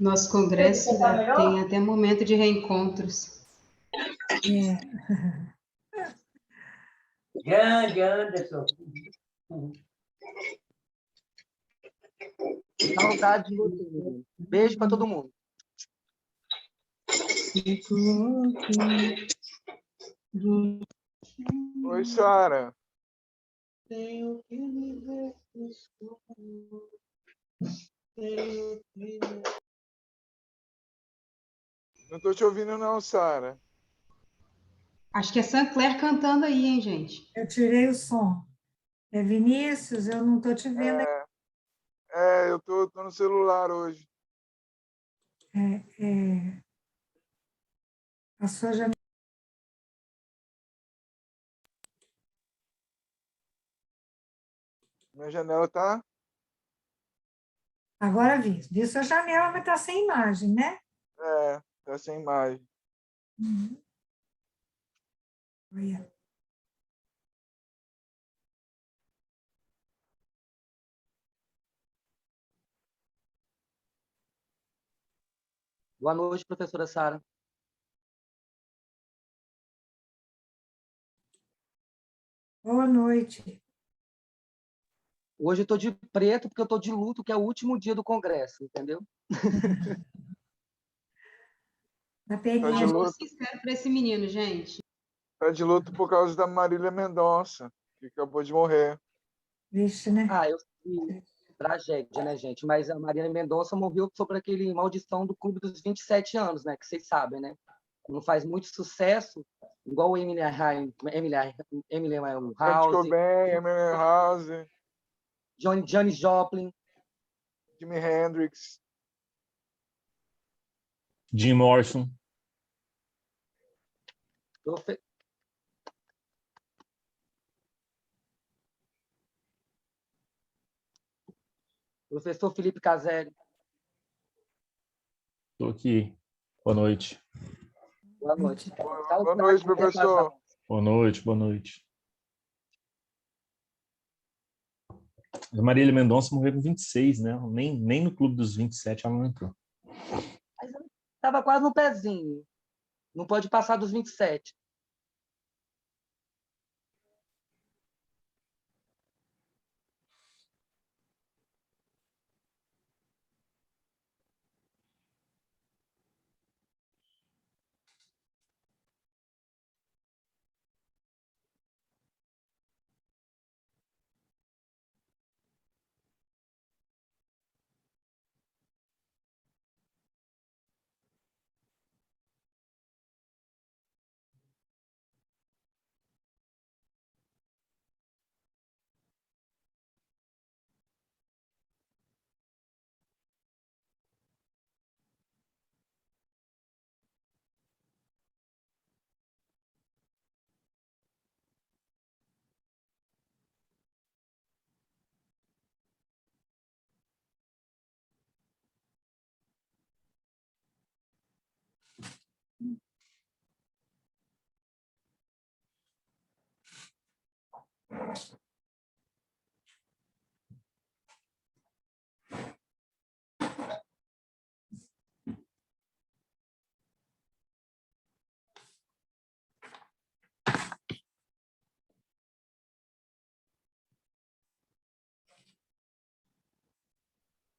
Nosso congresso tem até momento de reencontros. Grande, Anderson. Saudade de você, menino. Beijo para todo mundo. Oi, Sara. Tenho que me ver no escuro. Tenho que... Não tô te ouvindo não, Sara. Acho que é Sancler cantando aí, hein, gente? Eu tirei o som. É Vinícius, eu não estou te vendo. Eu tô no celular hoje. A sua janela. Minha janela tá? Agora vi. Vi sua janela, mas está sem imagem, né? Tá sem imagem. Uhum. Olha. Boa noite, professora Sara. Boa noite. Hoje eu estou de preto porque eu estou de luto, que é o último dia do congresso, entendeu? Tá Tá de peninha. Vou luto, ser sincero para esse menino, gente. tá de luto por causa da Marília Mendonça, que acabou de morrer. Vixe, né? Eu vi tragédia, né, gente? Mas a Marília Mendonça morreu sobre aquele maldição do Clube dos 27 anos, né? Que vocês sabem, né? Não faz muito sucesso, igual o Emily Kurt House, Cobain, Emily House, Janis Joplin. Jimi Hendrix. Jim Morrison. Professor Felipe Caselli. Estou aqui. Boa noite. Boa noite. Boa noite, professor. Boa noite, boa noite. A Marília Mendonça morreu com 26, né? Nem no Clube dos 27 ela não entrou. Mas estava quase no pezinho. Não pode passar dos 27.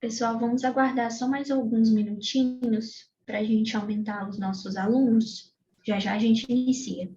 Pessoal, vamos aguardar só mais alguns minutinhos para a gente aumentar os nossos alunos. Já já a gente inicia.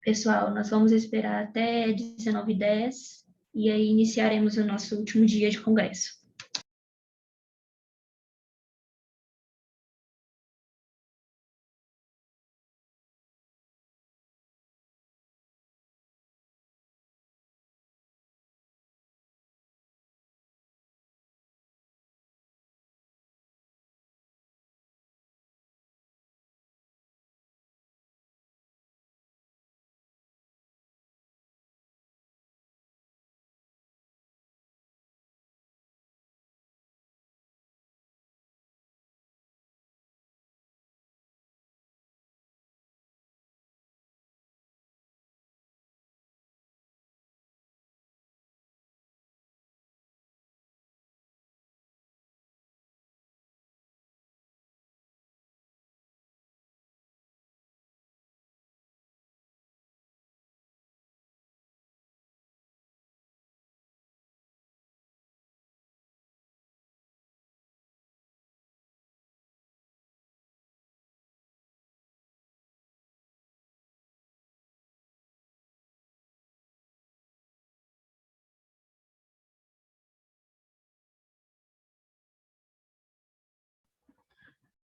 Pessoal, nós vamos esperar até 19h10 e aí iniciaremos o nosso último dia de congresso.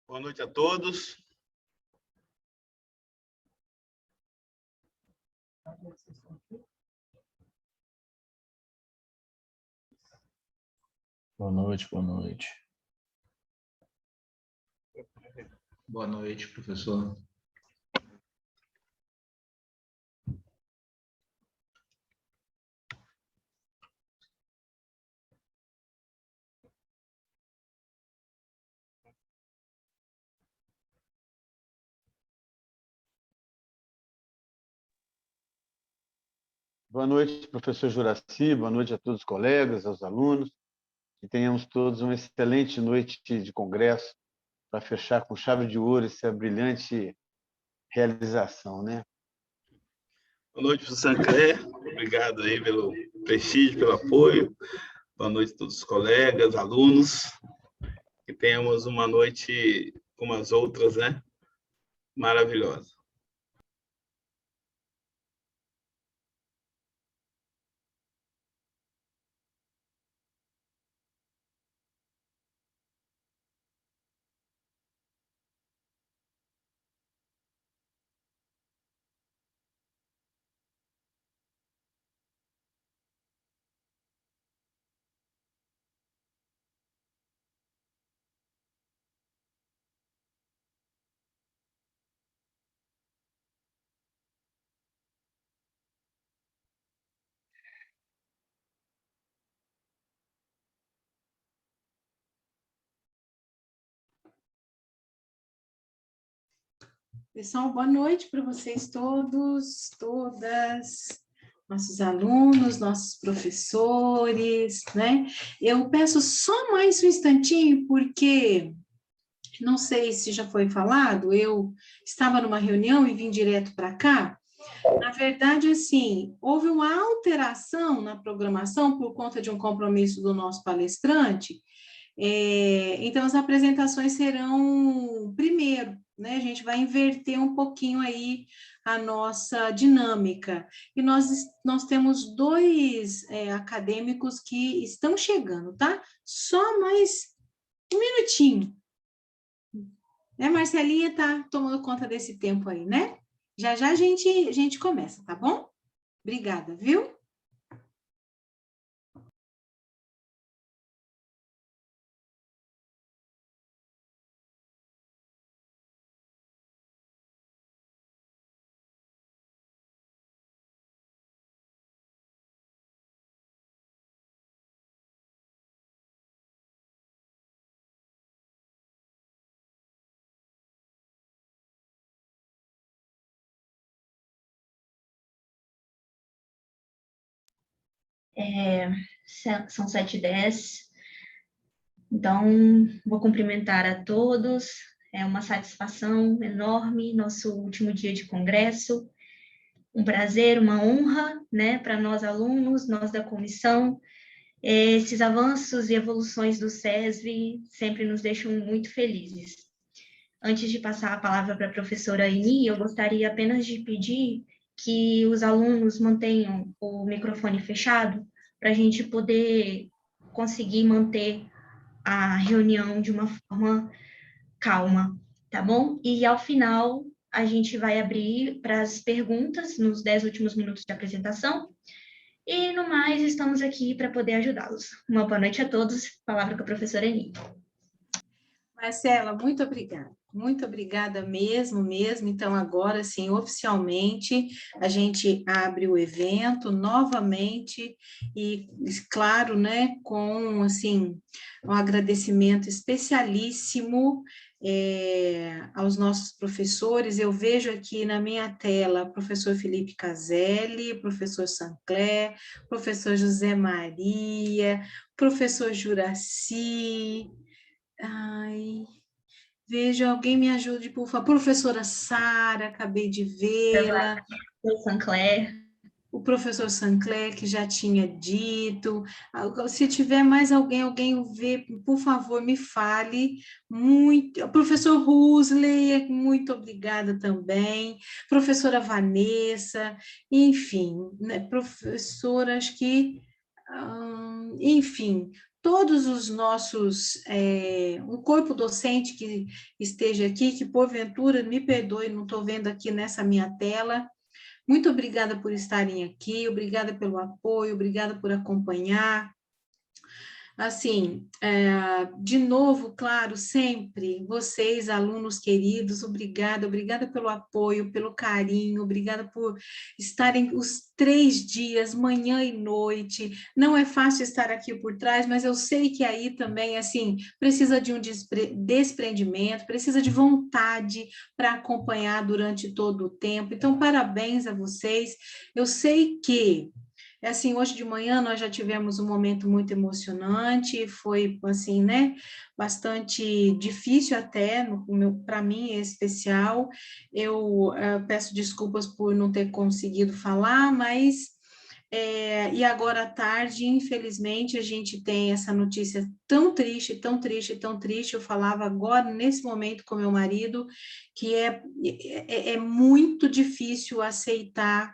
Boa noite a todos. Boa noite, boa noite. Boa noite, professor. Boa noite, professor Juraci, boa noite a todos os colegas, aos alunos, que tenhamos todos uma excelente noite de congresso para fechar com chave de ouro essa brilhante realização, né? Boa noite, professor Sancler. Obrigado aí pelo prestígio, pelo apoio. Boa noite a todos os colegas, alunos. Que tenhamos uma noite como as outras, né? Maravilhosa. Pessoal, boa noite para vocês todos, todas, nossos alunos, nossos professores, né? Eu peço só mais um instantinho, porque não sei se já foi falado, eu estava numa reunião e vim direto para cá. Na verdade, assim, houve uma alteração na programação por conta de um compromisso do nosso palestrante. Então, as apresentações serão primeiro, né? A gente vai inverter um pouquinho aí a nossa dinâmica. E nós temos dois acadêmicos que estão chegando, tá? Só mais um minutinho. Né, Marcelinha tá tomando conta desse tempo aí, né? Já já a gente começa, tá bom? Obrigada, viu? São 7h10, então vou cumprimentar a todos, é uma satisfação enorme, nosso último dia de congresso, um prazer, uma honra, né, para nós alunos, nós da comissão. Esses avanços e evoluções do SESV sempre nos deixam muito felizes. Antes de passar a palavra para a professora Aini, eu gostaria apenas de pedir que os alunos mantenham o microfone fechado para a gente poder conseguir manter a reunião de uma forma calma, tá bom? E ao final a gente vai abrir para as perguntas nos 10 últimos minutos de apresentação. E no mais, estamos aqui para poder ajudá-los. Uma boa noite a todos. Palavra com a professora Eni. Marcela, muito obrigada mesmo. Então, agora sim, oficialmente, a gente abre o evento novamente e, claro, né, com, assim, um agradecimento especialíssimo aos nossos professores. Eu vejo aqui na minha tela o professor Felipe Caselli, professor Sancler, professor José Maria, professor Juraci. Ai, vejo, alguém me ajude, por favor. Professora Sara, acabei de vê-la. O professor Sancler, que já tinha dito. Se tiver mais alguém vê, por favor, me fale. Muito. O professor Husley, muito obrigada também. Professora Vanessa, enfim, né, professoras que, enfim, todos os nossos, o corpo docente que esteja aqui, que porventura, me perdoe, não estou vendo aqui nessa minha tela. Muito obrigada por estarem aqui, obrigada pelo apoio, obrigada por acompanhar. Assim, de novo, claro, sempre, vocês, alunos queridos, obrigada pelo apoio, pelo carinho, obrigada por estarem os 3 dias, manhã e noite. Não é fácil estar aqui por trás, mas eu sei que aí também, assim, precisa de um desprendimento, precisa de vontade para acompanhar durante todo o tempo. Então, parabéns a vocês. Eu sei que assim, hoje de manhã nós já tivemos um momento muito emocionante, foi, assim, né, bastante difícil até, para mim em especial. Eu peço desculpas por não ter conseguido falar, mas, e agora à tarde, infelizmente, a gente tem essa notícia tão triste, tão triste, tão triste. Eu falava agora, nesse momento, com meu marido, que é muito difícil aceitar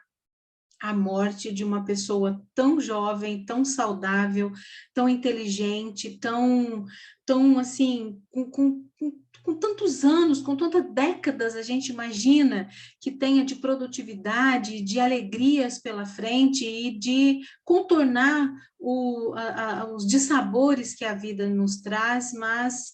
a morte de uma pessoa tão jovem, tão saudável, tão inteligente, tão assim, com tantos anos, com tantas décadas, a gente imagina que tenha de produtividade, de alegrias pela frente e de contornar os dissabores que a vida nos traz, mas,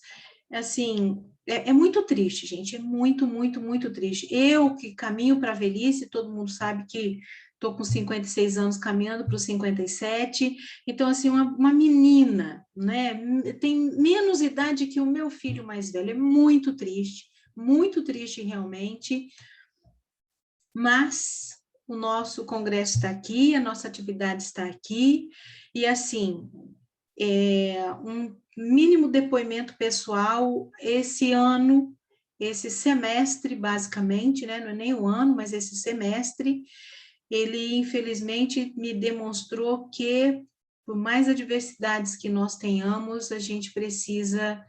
assim, é muito triste, gente, é muito, muito, muito triste. Eu que caminho para a velhice, todo mundo sabe que estou com 56 anos, caminhando para os 57, então, assim, uma menina, né, tem menos idade que o meu filho mais velho, é muito triste realmente, mas o nosso congresso está aqui, a nossa atividade está aqui, e, assim, um mínimo depoimento pessoal, esse ano, esse semestre, basicamente, né, não é nem o ano, mas esse semestre, ele, infelizmente, me demonstrou que, por mais adversidades que nós tenhamos, a gente precisa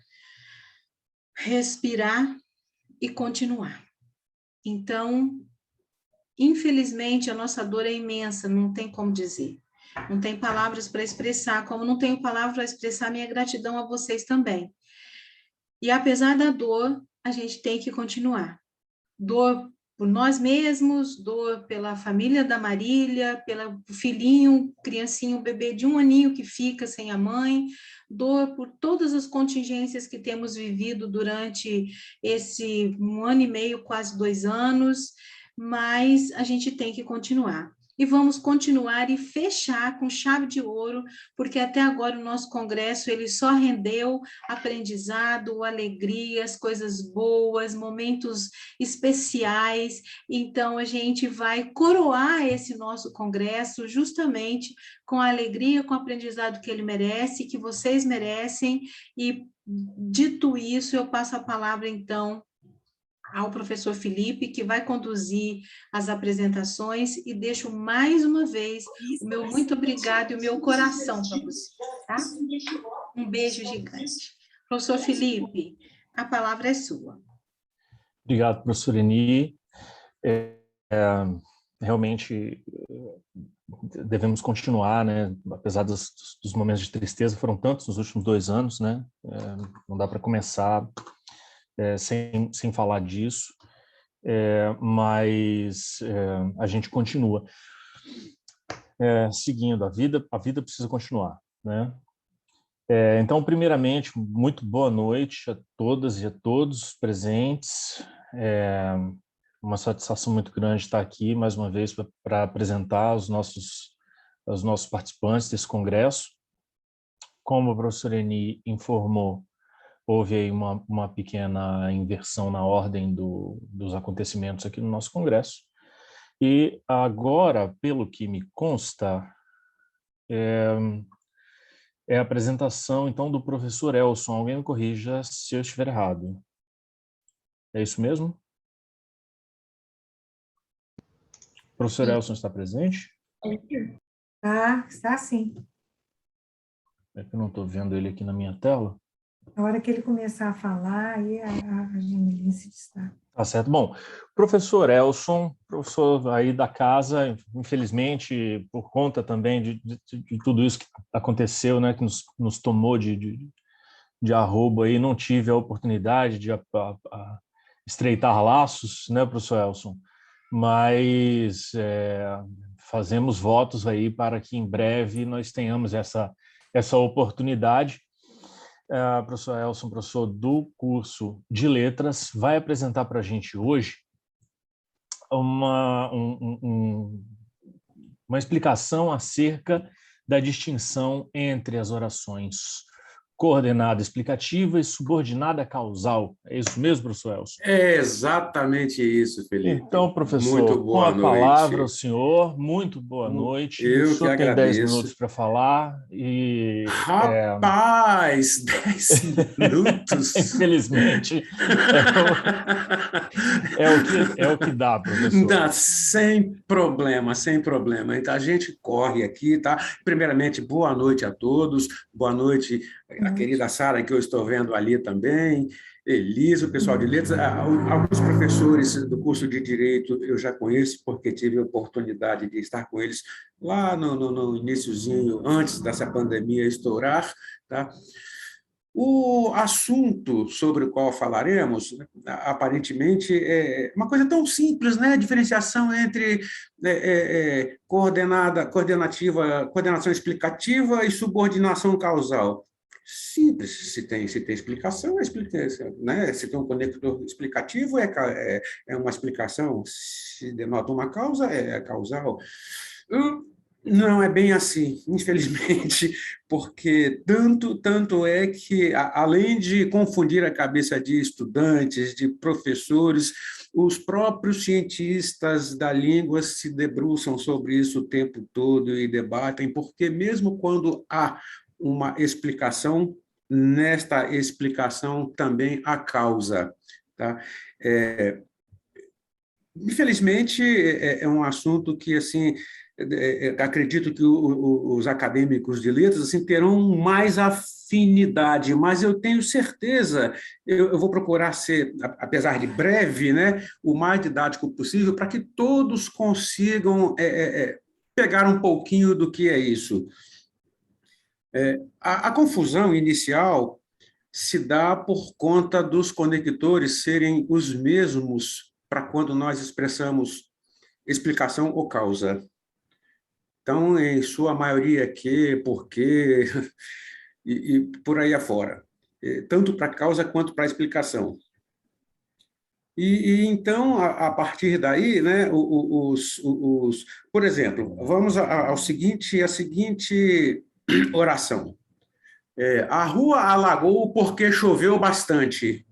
respirar e continuar. Então, infelizmente, a nossa dor é imensa, não tem como dizer. Não tem palavras para expressar, como não tenho palavras para expressar minha gratidão a vocês também. E, apesar da dor, a gente tem que continuar. Dor por nós mesmos, dor pela família da Marília, pelo filhinho, criancinho, bebê de 1 aninho que fica sem a mãe, dor por todas as contingências que temos vivido durante esse 1 ano e meio, quase 2 anos, mas a gente tem que continuar. E vamos continuar e fechar com chave de ouro, porque até agora o nosso congresso ele só rendeu aprendizado, alegrias, coisas boas, momentos especiais. Então, a gente vai coroar esse nosso congresso justamente com a alegria, com o aprendizado que ele merece, que vocês merecem. E, dito isso, eu passo a palavra, então, ao professor Felipe, que vai conduzir as apresentações, e deixo mais uma vez o meu muito obrigado e o meu coração para você, tá? Um beijo gigante. Professor Felipe, a palavra é sua. Obrigado, professora Eni. realmente devemos continuar, né? Apesar dos momentos de tristeza, foram tantos nos últimos 2 anos, né? Não dá para começar sem falar disso, mas a gente continua seguindo a vida precisa continuar, né? Então, primeiramente, muito boa noite a todas e a todos presentes. Uma satisfação muito grande estar aqui mais uma vez para apresentar os nossos participantes desse congresso. Como a professora Eni informou, houve aí uma pequena inversão na ordem dos acontecimentos aqui no nosso congresso. E agora, pelo que me consta, é a apresentação, então, do professor Elson. Alguém me corrija se eu estiver errado. É isso mesmo? O professor Elson está presente? Está sim. É que eu não estou vendo ele aqui na minha tela. Na hora que ele começar a falar, aí a Gemelin se destaca. Tá certo. Bom, professor Elson, professor aí da casa, infelizmente, por conta também de tudo isso que aconteceu, né, que nos tomou de arrobo aí, não tive a oportunidade de estreitar laços, né, professor Elson? Mas fazemos votos aí para que em breve nós tenhamos essa oportunidade. Professor Elson, professor do curso de Letras, vai apresentar para a gente hoje uma explicação acerca da distinção entre as orações coordenada explicativa e subordinada causal. É isso mesmo, professor Elson? É exatamente isso, Felipe. Então, professor, muito com boa a palavra ao senhor, muito boa noite. Eu o senhor que tem 10 agradeço. minutos para falar e... Rapaz, 10 minutos! Infelizmente, é o que dá, professor. Não, sem problema, sem problema. Então, a gente corre aqui, tá? Primeiramente, boa noite a todos, boa noite a querida Sara, que eu estou vendo ali também, Elisa, o pessoal de letras, alguns professores do curso de Direito eu já conheço, porque tive a oportunidade de estar com eles lá no iniciozinho, antes dessa pandemia estourar, tá? O assunto sobre o qual falaremos, aparentemente, é uma coisa tão simples, né? Diferenciação entre coordenação explicativa e subordinação causal. Simples, se tem explicação, né? Se tem um conector explicativo, é uma explicação, se denota uma causa, é causal. Não é bem assim, infelizmente, porque tanto é que, além de confundir a cabeça de estudantes, de professores, os próprios cientistas da língua se debruçam sobre isso o tempo todo e debatem, porque mesmo quando há uma explicação, nesta explicação também há causa. Tá? Infelizmente, é um assunto que, assim, acredito que os acadêmicos de letras assim, terão mais afinidade, mas eu tenho certeza, eu vou procurar ser, apesar de breve, né, o mais didático possível, para que todos consigam pegar um pouquinho do que é isso. A confusão inicial se dá por conta dos conectores serem os mesmos para quando nós expressamos explicação ou causa. Então, em sua maioria, que, porquê, e por aí afora. Tanto para causa quanto para explicação. Então, a partir daí, né, por exemplo, vamos à seguinte oração. A rua alagou porque choveu bastante.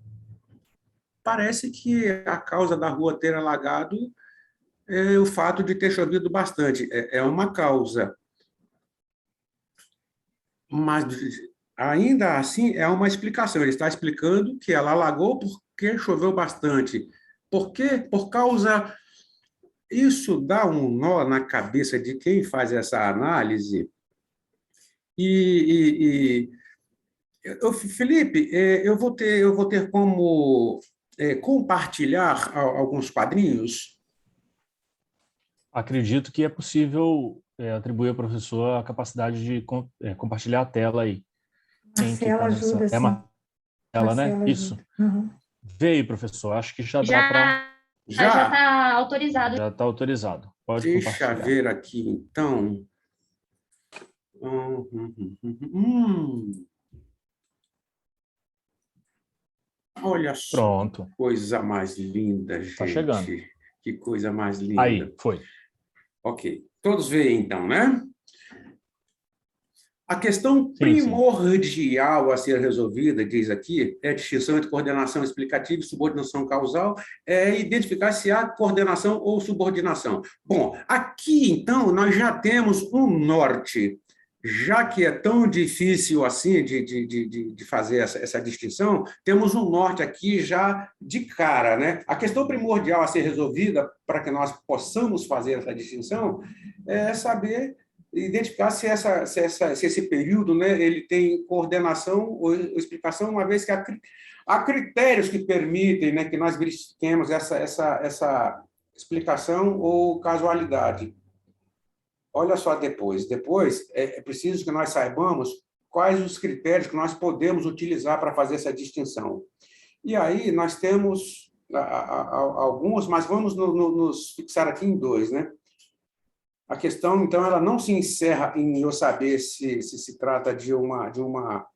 Parece que a causa da rua ter alagado é o fato de ter chovido bastante. É uma causa. Mas, ainda assim, é uma explicação. Ele está explicando que ela alagou porque choveu bastante. Por quê? Por causa... Isso dá um nó na cabeça de quem faz essa análise. Felipe, eu vou ter como compartilhar alguns quadrinhos. acredito que é possível atribuir ao professor a capacidade de compartilhar a tela aí. Marcela ajuda, sim. É Marcela, né? Marcela Isso. Uhum. Vê aí, professor. Acho que já dá para... Já está autorizado. Já está autorizado. Pode Deixa compartilhar. ver aqui, então. Olha só. Pronto. Que coisa mais linda, gente. Está chegando. Que coisa mais linda. Aí, foi. Ok. Todos veem, então, né? A questão primordial a ser resolvida, diz aqui, é a distinção entre coordenação explicativa e subordinação causal, é identificar se há coordenação ou subordinação. Bom, aqui, então, nós já temos um norte. Já que é tão difícil assim de fazer essa distinção, temos um norte aqui já de cara, né? A questão primordial a ser resolvida para que nós possamos fazer essa distinção é saber identificar se esse período, né, ele tem coordenação ou explicação, uma vez que há critérios que permitem, né, que nós verifiquemos essa explicação ou casualidade. Olha só depois. Depois, é preciso que nós saibamos quais os critérios que nós podemos utilizar para fazer essa distinção. E aí nós temos alguns, mas vamos nos fixar aqui em dois, né? A questão, então, ela não se encerra em eu saber se trata de uma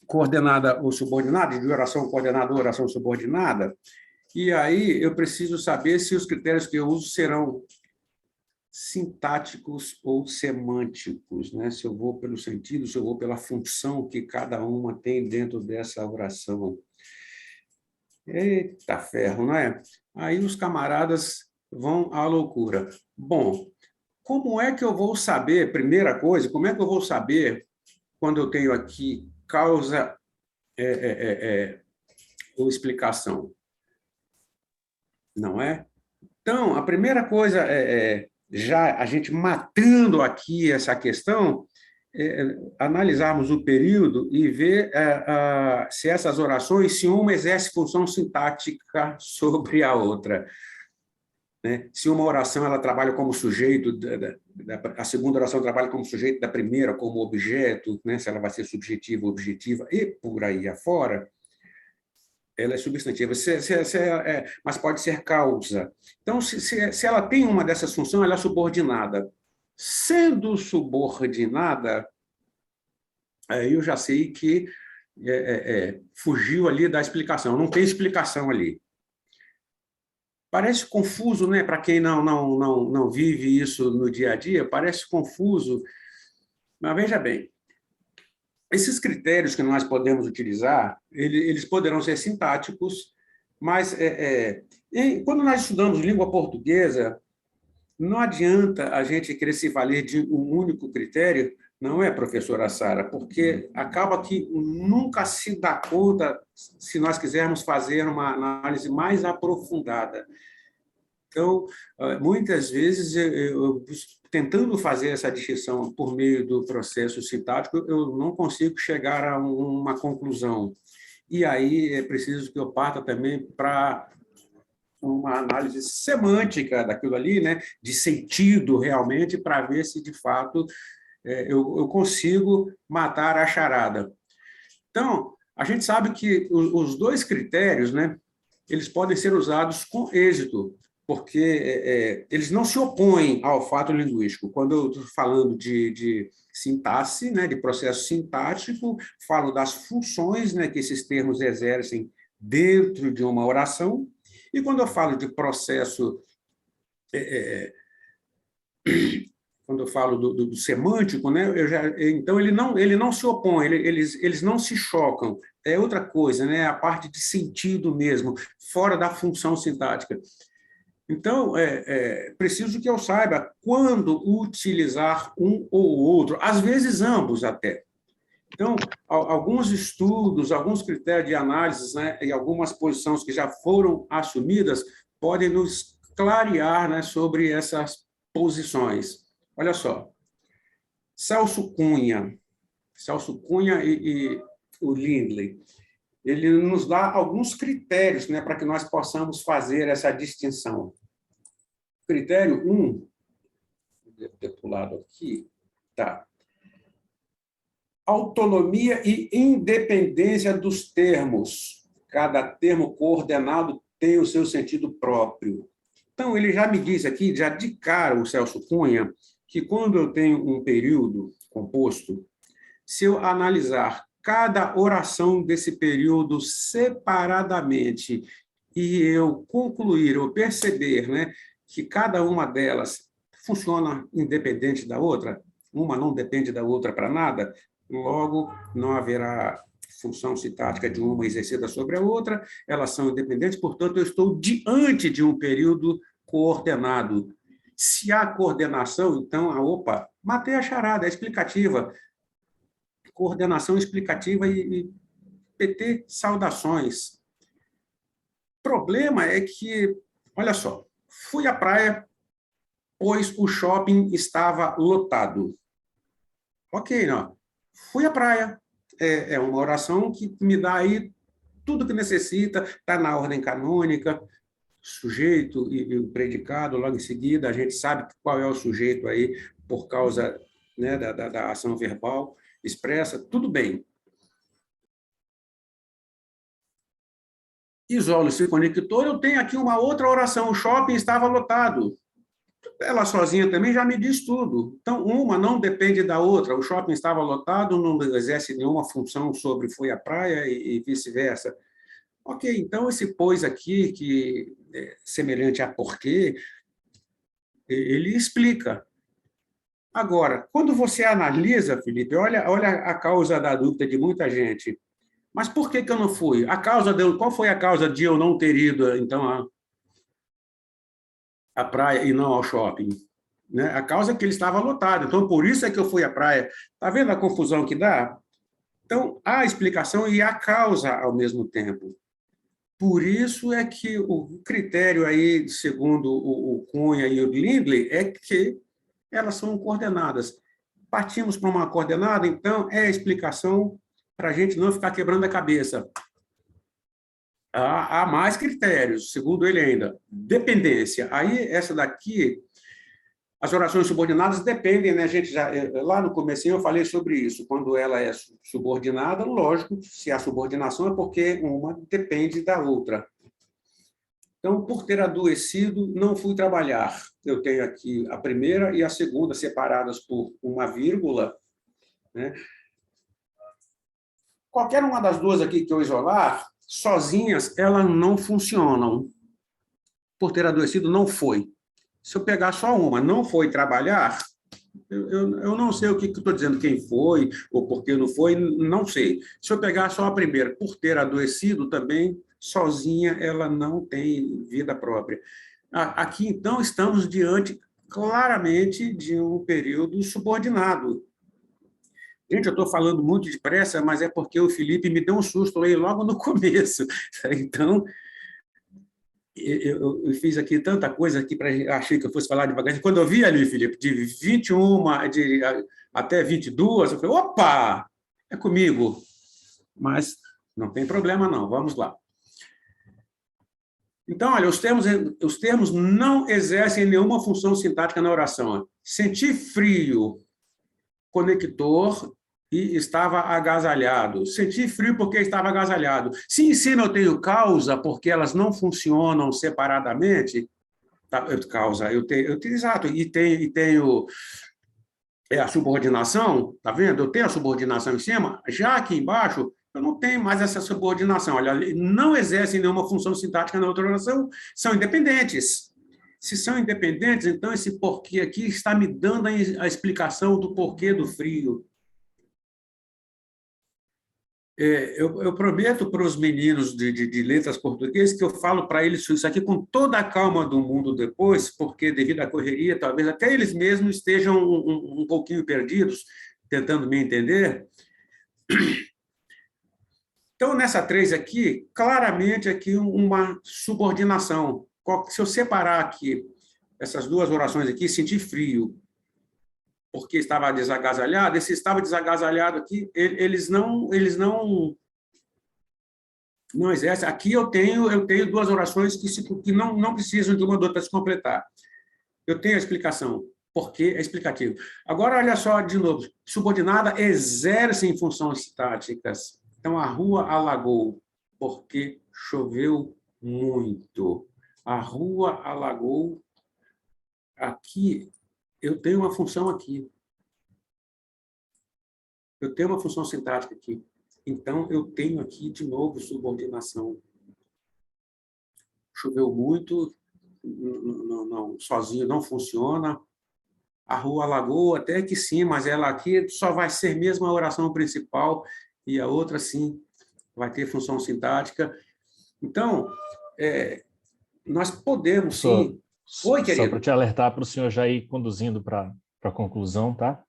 coordenada ou subordinada, de oração coordenada ou oração subordinada, e aí eu preciso saber se os critérios que eu uso serão sintáticos ou semânticos, né? Se eu vou pelo sentido, se eu vou pela função que cada uma tem dentro dessa oração. Eita ferro, não é? Aí os camaradas vão à loucura. Bom, como é que eu vou saber, primeira coisa, como é que eu vou saber quando eu tenho aqui causa ou explicação? Não é? Então, a primeira coisa já a gente matando aqui essa questão, analisarmos o período e ver se essas orações, se uma exerce função sintática sobre a outra. Né? Se uma oração ela trabalha como sujeito, a segunda oração trabalha como sujeito da primeira, como objeto, né? Se ela vai ser subjetiva, objetiva, e por aí afora, ela é substantiva, mas pode ser causa. Então, se ela tem uma dessas funções, ela é subordinada. Sendo subordinada, aí eu já sei que fugiu ali da explicação, não tem explicação ali. Parece confuso, né? Para quem não vive isso no dia a dia, parece confuso, mas veja bem, esses critérios que nós podemos utilizar, eles poderão ser sintáticos, mas quando nós estudamos língua portuguesa, não adianta a gente querer se valer de um único critério, não é, professora Sara? Porque acaba que nunca se dá conta se nós quisermos fazer uma análise mais aprofundada. Então, muitas vezes, eu tentando fazer essa distinção por meio do processo sintático, eu não consigo chegar a uma conclusão. E aí é preciso que eu parta também para uma análise semântica daquilo ali, né, de sentido realmente, para ver se, de fato, eu consigo matar a charada. Então, a gente sabe que os dois critérios, né, eles podem ser usados com êxito, porque eles não se opõem ao fato linguístico. Quando eu estou falando de sintaxe, né, de processo sintático, falo das funções, né, que esses termos exercem dentro de uma oração, e quando eu falo de processo, quando eu falo do semântico, né, então ele não se opõe, eles não se chocam. É outra coisa, né, a parte de sentido mesmo, fora da função sintática. Então, preciso que eu saiba quando utilizar um ou outro, às vezes ambos até. Então, alguns estudos, alguns critérios de análise, né, e algumas posições que já foram assumidas podem nos clarear, né, sobre essas posições. Olha só, Celso Cunha e o Lindley, ele nos dá alguns critérios, né, para que nós possamos fazer essa distinção. critério 1, devo ter pulado aqui, tá. Autonomia e independência dos termos. Cada termo coordenado tem o seu sentido próprio. Então, ele já me disse aqui, já de cara, o Celso Cunha, que quando eu tenho um período composto, se eu analisar cada oração desse período separadamente e eu concluir, ou perceber, né, que cada uma delas funciona independente da outra, uma não depende da outra para nada, logo não haverá função sintática de uma exercida sobre a outra, elas são independentes, portanto, eu estou diante de um período coordenado. Se há coordenação, então, opa, matei a charada, é explicativa. Coordenação explicativa e PT, saudações. O problema é que, olha só, fui à praia, pois o shopping estava lotado. Ok, não. Fui à praia. É uma oração que me dá aí tudo que necessita, está na ordem canônica, sujeito e o predicado, logo em seguida, a gente sabe qual é o sujeito aí, por causa, né, da ação verbal expressa, tudo bem. Isolo-se conector, eu tenho aqui uma outra oração, o shopping estava lotado. Ela sozinha também já me diz tudo. Então, uma não depende da outra. O shopping estava lotado, não exerce nenhuma função sobre foi à praia e vice-versa. Ok, então esse pois aqui, que é semelhante a porquê, ele explica. Agora, quando você analisa, Felipe, olha a causa da dúvida de muita gente. Mas por que eu não fui? Qual foi a causa de eu não ter ido, então, à praia e não ao shopping? Né? A causa é que ele estava lotado, então por isso é que eu fui à praia. Está vendo a confusão que dá? Então, há a explicação e a causa ao mesmo tempo. Por isso é que o critério aí, segundo o Cunha e o Lindley, é que elas são coordenadas. Partimos para uma coordenada, então é a explicação para a gente não ficar quebrando a cabeça. Há mais critérios, segundo ele ainda. Dependência. Aí, essa daqui, as orações subordinadas dependem, né? A gente lá no comecinho eu falei sobre isso. Quando ela é subordinada, lógico, se há subordinação é porque uma depende da outra. Então, por ter adoecido, não fui trabalhar. Eu tenho aqui a primeira e a segunda separadas por uma vírgula, né? Qualquer uma das duas aqui que eu isolar, sozinhas, elas não funcionam. Por ter adoecido, não foi. Se eu pegar só uma, não foi trabalhar, eu não sei o que estou dizendo, quem foi, ou por que não foi, não sei. Se eu pegar só a primeira, por ter adoecido também, sozinha, ela não tem vida própria. Aqui, então, estamos diante, claramente, de um período subordinado. Gente, eu estou falando muito depressa, mas é porque o Felipe me deu um susto aí logo no começo. Então, eu fiz aqui tanta coisa aqui achei que eu fosse falar devagar. Quando eu vi ali, Felipe, de 21 até 22, eu falei, opa, é comigo. Mas não tem problema, não. Vamos lá. Então, olha, os termos não exercem nenhuma função sintática na oração. Sentir frio, conector, e estava agasalhado. Senti frio porque estava agasalhado. Se em cima eu tenho causa, porque elas não funcionam separadamente, causa, eu tenho exato, e tenho a subordinação, tá vendo? Eu tenho a subordinação em cima, já aqui embaixo, eu não tenho mais essa subordinação. Olha, não exercem nenhuma função sintática na outra oração, são independentes. Se são independentes, então esse porquê aqui está me dando a explicação do porquê do frio. Eu prometo para os meninos de letras portuguesas que eu falo para eles isso aqui com toda a calma do mundo depois, porque devido à correria, talvez até eles mesmos estejam um pouquinho perdidos, tentando me entender. Então, nessa 3 aqui, claramente aqui uma subordinação. Se eu separar aqui essas duas orações aqui, sentir frio, porque estava desagasalhado, esse estava desagasalhado aqui, eles não exercem. Aqui eu tenho duas orações que não precisam de uma da outra se completar. eu tenho a explicação. Por que é explicativo. Agora, olha só de novo. Subordinada exercem funções sintáticas. Então, a rua alagou porque choveu muito. A rua alagou. Aqui, eu tenho uma função aqui. Eu tenho uma função sintática aqui. Então, eu tenho aqui, de novo, subordinação. Choveu muito, não, sozinho não funciona. A rua alagou, até que sim, mas ela aqui só vai ser mesmo a oração principal e a outra, sim, vai ter função sintática. Então, nós podemos, sim... Oi, querido. Só para te alertar para o senhor já ir conduzindo para a conclusão, tá?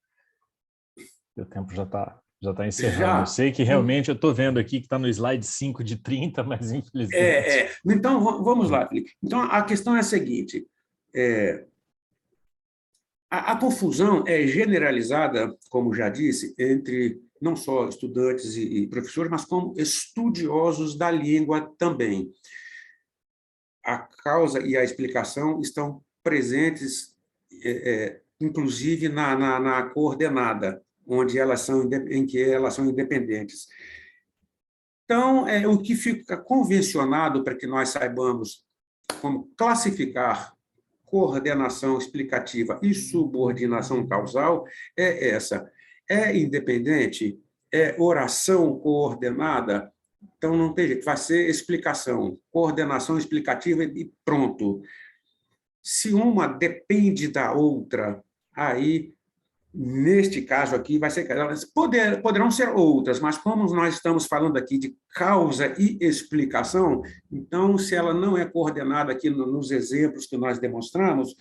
O tempo já tá encerrando. Já. Eu sei que realmente eu estou vendo aqui que está no slide 5 de 30, mas infelizmente... Então, vamos lá, Felipe. Então, a questão é a seguinte. A confusão é generalizada, como já disse, entre não só estudantes e professores, mas como estudiosos da língua também. A causa e a explicação estão presentes, inclusive, na coordenada, em que elas são independentes. Então, o que fica convencionado para que nós saibamos como classificar coordenação explicativa e subordinação causal é essa. É independente? É oração coordenada? Então, não tem jeito, vai ser explicação, coordenação explicativa e pronto. Se uma depende da outra, aí, neste caso aqui, vai ser... Poderão ser outras, mas como nós estamos falando aqui de causa e explicação, então, se ela não é coordenada aqui nos exemplos que nós demonstramos,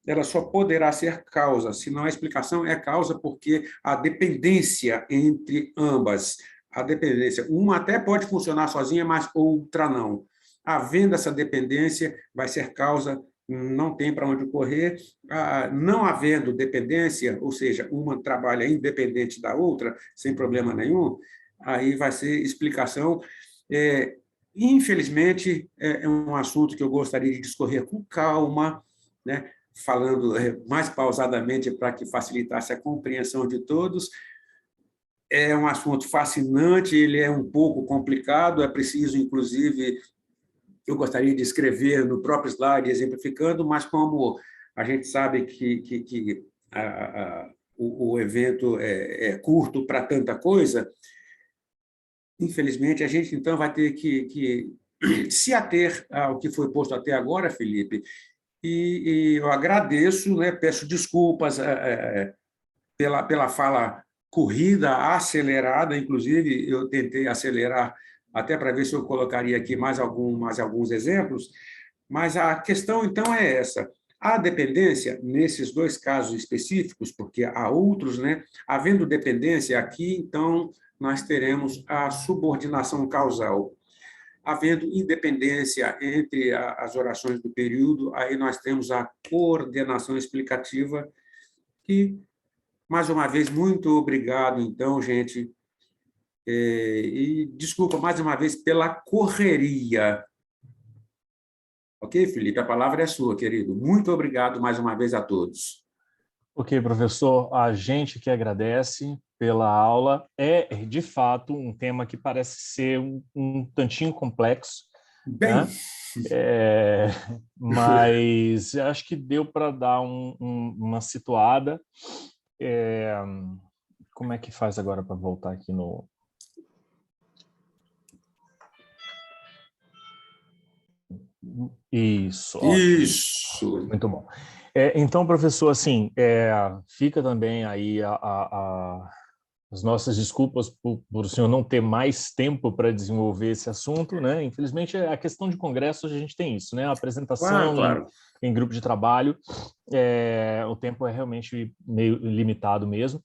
ela só poderá ser causa. Se não é explicação, é causa, porque a dependência entre ambas, a dependência, uma até pode funcionar sozinha, mas outra não. Havendo essa dependência, vai ser causa, não tem para onde correr. Não havendo dependência, ou seja, uma trabalha independente da outra, sem problema nenhum, aí vai ser explicação. Infelizmente, é um assunto que eu gostaria de discorrer com calma, né? Falando mais pausadamente para que facilitasse a compreensão de todos. É um assunto fascinante, ele é um pouco complicado, é preciso, inclusive, eu gostaria de escrever no próprio slide, exemplificando, mas como a gente sabe que o evento é curto para tanta coisa, infelizmente, a gente, então, vai ter que se ater ao que foi posto até agora, Felipe, e eu agradeço, né, peço desculpas pela fala corrida, acelerada, inclusive eu tentei acelerar até para ver se eu colocaria aqui mais alguns exemplos, mas a questão, então, é essa. A dependência, nesses dois casos específicos, porque há outros, né? Havendo dependência aqui, então, nós teremos a subordinação causal. Havendo independência entre as orações do período, aí nós temos a coordenação explicativa, que, mais uma vez, muito obrigado, então, gente, e desculpa, mais uma vez, pela correria. Ok, Felipe? A palavra é sua, querido. Muito obrigado, mais uma vez, a todos. Ok, professor, a gente que agradece pela aula. É, de fato, um tema que parece ser um tantinho complexo, bem, né? Mas acho que deu para dar uma situada. Como é que faz agora para voltar aqui no... Isso. Isso. Ótimo. Muito bom. Então, professor, assim, fica também aí as nossas desculpas por o senhor não ter mais tempo para desenvolver esse assunto, né? Infelizmente, a questão de congresso, a gente tem isso, né? A apresentação claro. Em grupo de trabalho, o tempo é realmente meio limitado mesmo.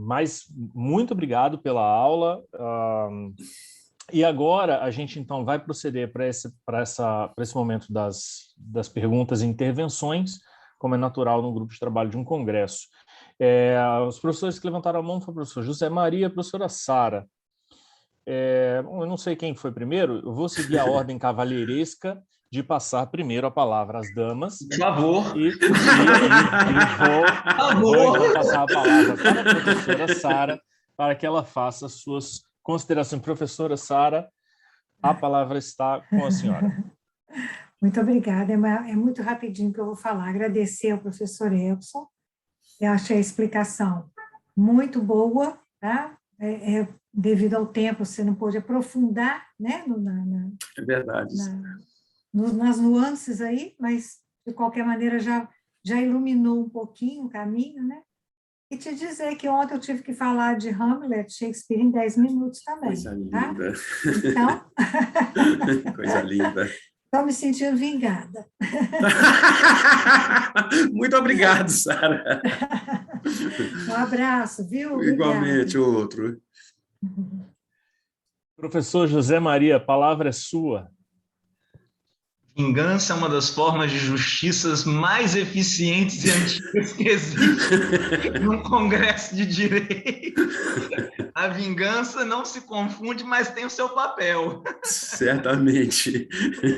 Mas muito obrigado pela aula. E agora a gente, então, vai proceder para esse momento das perguntas e intervenções, como é natural no grupo de trabalho de um congresso. Os professores que levantaram a mão foram o professor José Maria e a professora Sara. Eu não sei quem foi primeiro, eu vou seguir a ordem cavalheiresca de passar primeiro a palavra às damas. Por favor. E vou então passar a palavra para a professora Sara, para que ela faça suas considerações. Professora Sara, a palavra está com a senhora. Muito obrigada. É muito rapidinho que eu vou falar. Agradecer ao professor Elson. Eu achei a explicação muito boa, tá? Devido ao tempo, você não pôde aprofundar, né? É verdade. Nas nuances aí, mas, de qualquer maneira, já iluminou um pouquinho o caminho, né? E te dizer que ontem eu tive que falar de Hamlet, Shakespeare, em 10 minutos também. Coisa linda. Tá? Então... Coisa linda. Estou me sentindo vingada. Muito obrigado, Sara. Um abraço, viu? Igualmente, outro. Professor José Maria, a palavra é sua. Vingança é uma das formas de justiças mais eficientes e antigas que existe num Congresso de Direito. A vingança não se confunde, mas tem o seu papel. Certamente.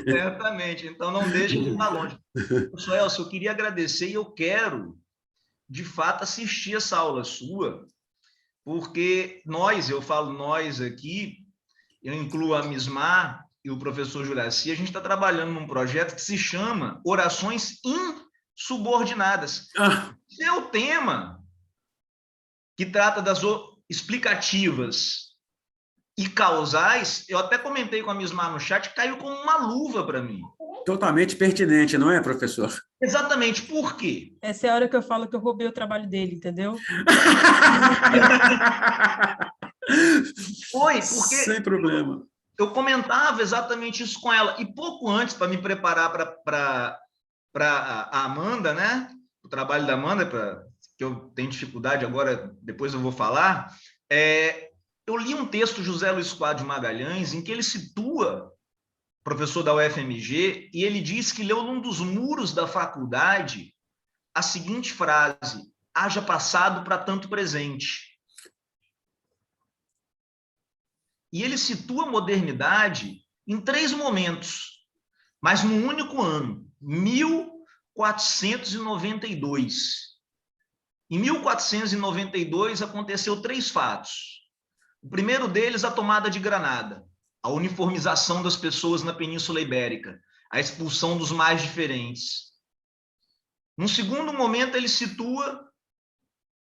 Certamente. Então, não deixe de estar longe. Professor Elcio, eu queria agradecer e eu quero, de fato, assistir essa aula sua, porque eu falo nós aqui, eu incluo a Mismar e o professor Juraci, a gente está trabalhando num projeto que se chama Orações Insubordinadas. Seu tema, que trata das explicativas e causais, eu até comentei com a Mismar no chat, caiu como uma luva para mim. Totalmente pertinente, não é, professor? Exatamente. Por quê? Essa é a hora que eu falo que eu roubei o trabalho dele, entendeu? Foi, porque... Sem problema. Eu comentava exatamente isso com ela. E pouco antes, para me preparar para a Amanda, né? O trabalho da Amanda, que eu tenho dificuldade agora, depois eu vou falar, eu li um texto, José Luiz Cláudio Magalhães, em que ele situa, professor da UFMG, e ele diz que leu num dos muros da faculdade a seguinte frase: haja passado para tanto presente. E ele situa a modernidade em 3 momentos, mas num único ano, 1492. Em 1492 aconteceu 3 fatos. O primeiro deles, a tomada de Granada, a uniformização das pessoas na Península Ibérica, a expulsão dos mais diferentes. Num segundo momento, ele situa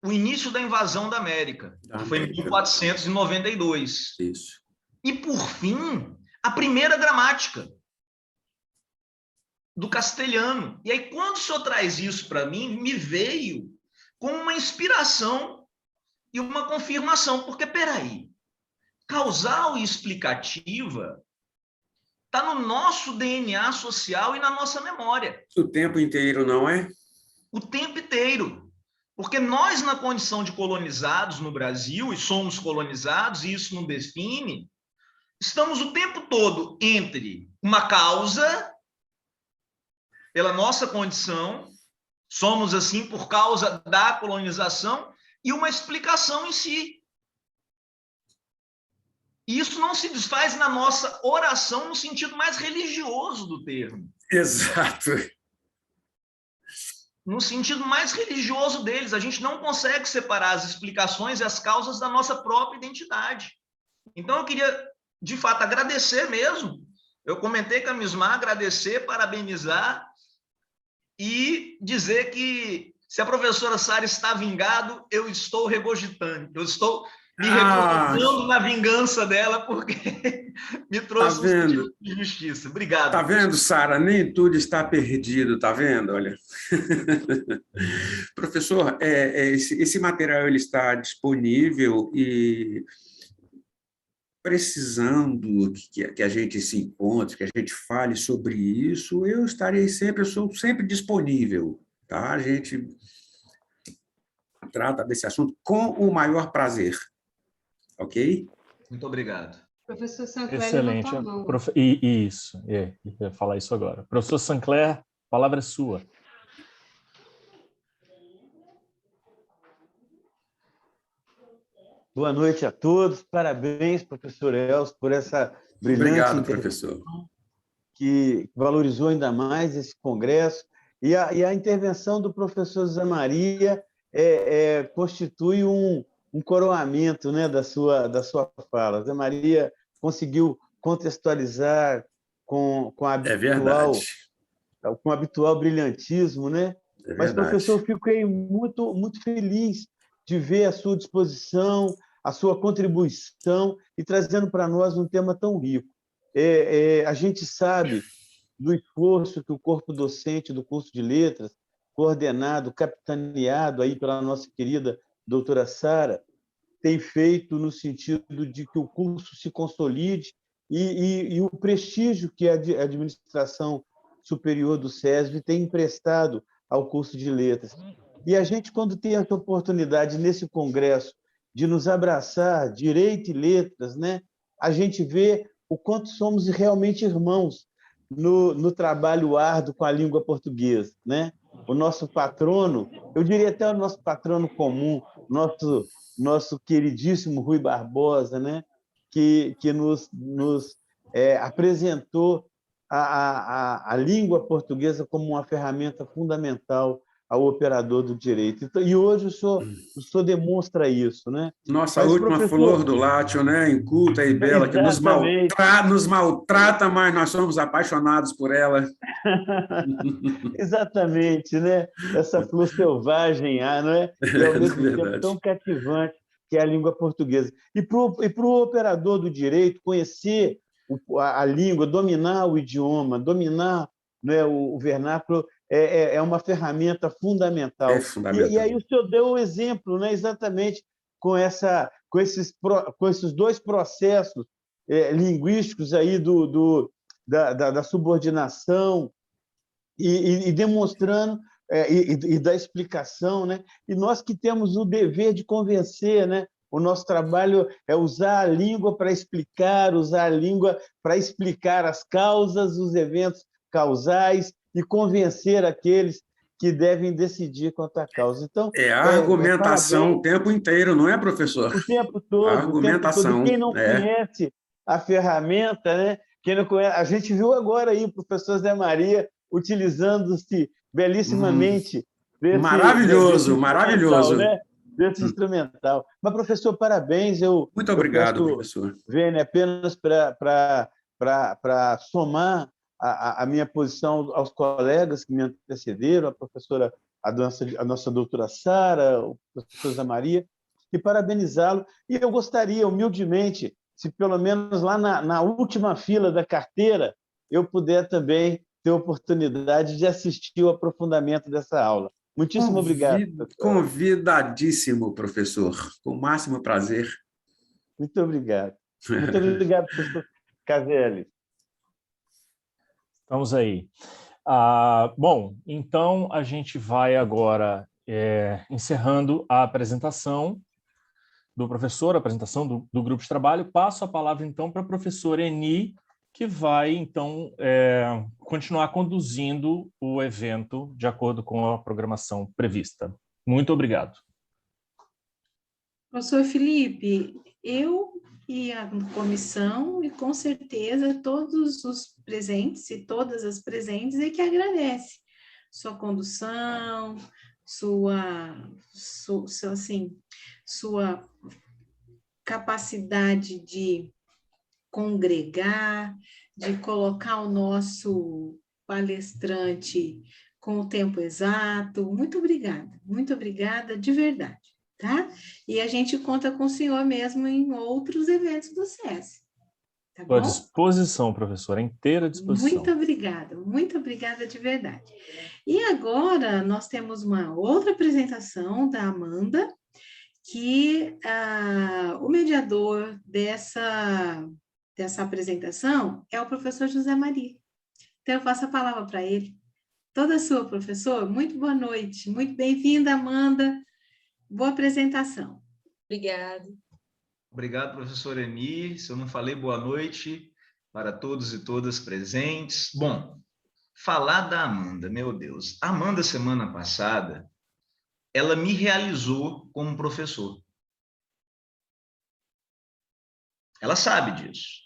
o início da invasão da América, que foi em 1492. Isso. E, por fim, a primeira gramática do castelhano. E aí, quando o senhor traz isso para mim, me veio como uma inspiração e uma confirmação, porque, peraí, causal e explicativa está no nosso DNA social e na nossa memória. O tempo inteiro, não é? O tempo inteiro. Porque nós, na condição de colonizados no Brasil, e somos colonizados, e isso não define, estamos o tempo todo entre uma causa, pela nossa condição, somos assim por causa da colonização, e uma explicação em si. E isso não se desfaz na nossa oração no sentido mais religioso do termo. Exato. No sentido mais religioso deles, a gente não consegue separar as explicações e as causas da nossa própria identidade. Então, eu queria, de fato, agradecer mesmo. Eu comentei com a Mismar, agradecer, parabenizar e dizer que se a professora Sara está vingado, eu estou regurgitando, eu estou me regozijando na vingança dela, porque me trouxe um sentido de justiça. Obrigado. Tá vendo, Sara? Nem tudo está perdido, tá vendo? Olha. Professor, esse material ele está disponível e precisando que a gente se encontre, que a gente fale sobre isso, eu sou sempre disponível, tá? A gente trata desse assunto com o maior prazer. Ok? Muito obrigado. Professor Sancler, excelente. Isso, eu ia falar isso agora. Professor Sancler, a palavra é sua. Boa noite a todos. Parabéns, professor Elcio, por essa brilhante Obrigado, professor. que valorizou ainda mais esse congresso, e a intervenção do professor José Maria constitui um coroamento, né, da sua fala. José Maria conseguiu contextualizar com o habitual brilhantismo, né? Mas, professor, eu fiquei muito, muito feliz de ver a sua disposição, a sua contribuição e trazendo para nós um tema tão rico. A gente sabe do esforço que o corpo docente do curso de Letras, coordenado, capitaneado aí pela nossa querida doutora Sara, tem feito no sentido de que o curso se consolide e o prestígio que a administração superior do SESB tem emprestado ao curso de Letras. E a gente, quando tem essa oportunidade nesse congresso de nos abraçar, direito e letras, né, a gente vê o quanto somos realmente irmãos no trabalho árduo com a língua portuguesa, né? O nosso patrono, eu diria até o nosso patrono comum, nosso queridíssimo Rui Barbosa, né? que nos apresentou a língua portuguesa como uma ferramenta fundamental ao operador do direito. E hoje o senhor demonstra isso, né? Nossa última flor do Látio, né? Inculta e bela, que nos maltrata, mas nós somos apaixonados por ela. Exatamente, né? Essa flor selvagem, não é? E ao mesmo tempo tão cativante que é a língua portuguesa. E para o operador do direito conhecer a língua, dominar o idioma, dominar, né, o vernáculo, é uma ferramenta fundamental. É fundamental. E aí o senhor deu o exemplo, né, exatamente com esses dois processos linguísticos aí da subordinação e demonstrando e da explicação, né? E nós que temos o dever de convencer, né? O nosso trabalho é usar a língua para explicar, usar a língua para explicar as causas, os eventos causais e convencer aqueles que devem decidir quanto à causa. Então, a argumentação o tempo inteiro, não é, professor? O tempo todo. A argumentação. Quem não conhece a ferramenta, né? Quem não conhece, a gente viu agora aí o professor Zé Maria utilizando-se belíssimamente maravilhoso. Desse instrumental. Mas, professor, parabéns. Muito obrigado, professor. Venho apenas para somar a minha posição aos colegas que me antecederam, a nossa doutora Sara, o professor Zé Maria, e parabenizá-lo. E eu gostaria, humildemente, se pelo menos lá na última fila da carteira, eu puder também ter oportunidade de assistir o aprofundamento dessa aula. Muitíssimo obrigado. Professor. Convidadíssimo, professor. Com o máximo prazer. Muito obrigado. Muito obrigado, professor Caselli. Estamos aí. Bom, então a gente vai agora encerrando a apresentação do professor, a apresentação do grupo de trabalho. Passo a palavra, então, para a professora Eni, que vai, então, continuar conduzindo o evento de acordo com a programação prevista. Muito obrigado. Professor Felipe, eu e a comissão, e com certeza todos os presentes e todas as presentes, é que agradece sua condução, sua capacidade de congregar, de colocar o nosso palestrante com o tempo exato. Muito obrigada de verdade, tá? E a gente conta com o senhor mesmo em outros eventos do SESI. Tá bom? À disposição, professora, inteira disposição. Muito obrigada de verdade. E agora nós temos uma outra apresentação da Amanda, que o mediador dessa apresentação é o professor José Maria. Então, eu passo a palavra para ele. Toda sua, professor. Muito boa noite. Muito bem-vinda, Amanda. Boa apresentação. Obrigada. Obrigado, professor Eni. Se eu não falei boa noite para todos e todas presentes. Bom, falar da Amanda, meu Deus. A Amanda, semana passada, ela me realizou como professor. Ela sabe disso.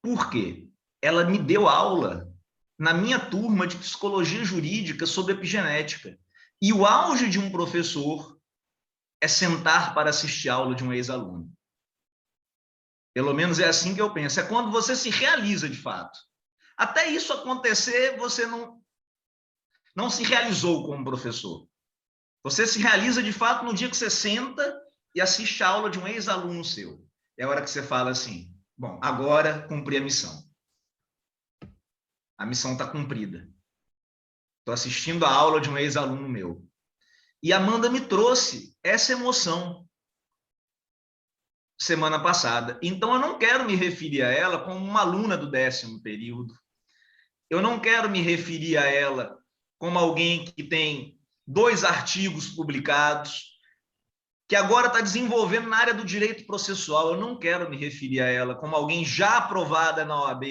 Por quê? ela me deu aula na minha turma de psicologia jurídica sobre epigenética. E o auge de um professor é sentar para assistir a aula de um ex-aluno. Pelo menos é assim que eu penso. É quando você se realiza de fato. Até isso acontecer, você não se realizou como professor. Você se realiza de fato no dia que você senta e assiste a aula de um ex-aluno seu. É a hora que você fala assim, bom, agora cumpri a missão. A missão está cumprida. Estou assistindo a aula de um ex-aluno meu. E a Amanda me trouxe essa emoção semana passada. Então, eu não quero me referir a ela como uma aluna do 10º período. Eu não quero me referir a ela como alguém que tem 2 artigos publicados, que agora está desenvolvendo na área do direito processual. Eu não quero me referir a ela como alguém já aprovada na OAB.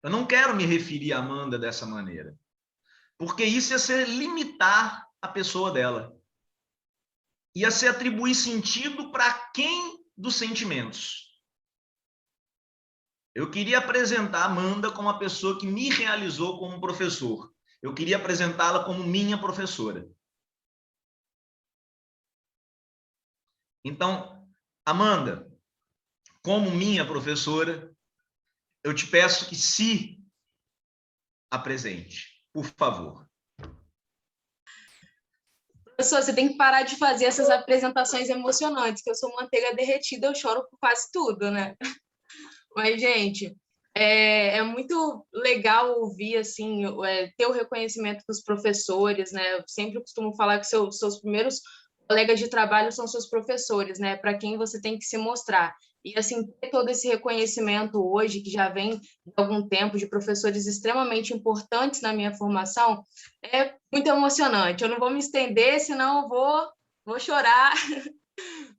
Eu não quero me referir a Amanda dessa maneira, porque isso ia ser limitar a pessoa dela. Ia ser atribuir sentido para quem dos sentimentos. Eu queria apresentar a Amanda como uma pessoa que me realizou como professor. Eu queria apresentá-la como minha professora. Então, Amanda, como minha professora, eu te peço que se apresente, por favor. Professor, você tem que parar de fazer essas apresentações emocionantes, que eu sou manteiga derretida, eu choro por quase tudo, né? Mas, gente, é muito legal ouvir, assim, ter o reconhecimento dos professores, né? Eu sempre costumo falar que seus primeiros colegas de trabalho são seus professores, né? Para quem você tem que se mostrar. E, assim, ter todo esse reconhecimento hoje, que já vem de algum tempo, de professores extremamente importantes na minha formação, é muito emocionante. Eu não vou me estender, senão eu vou chorar,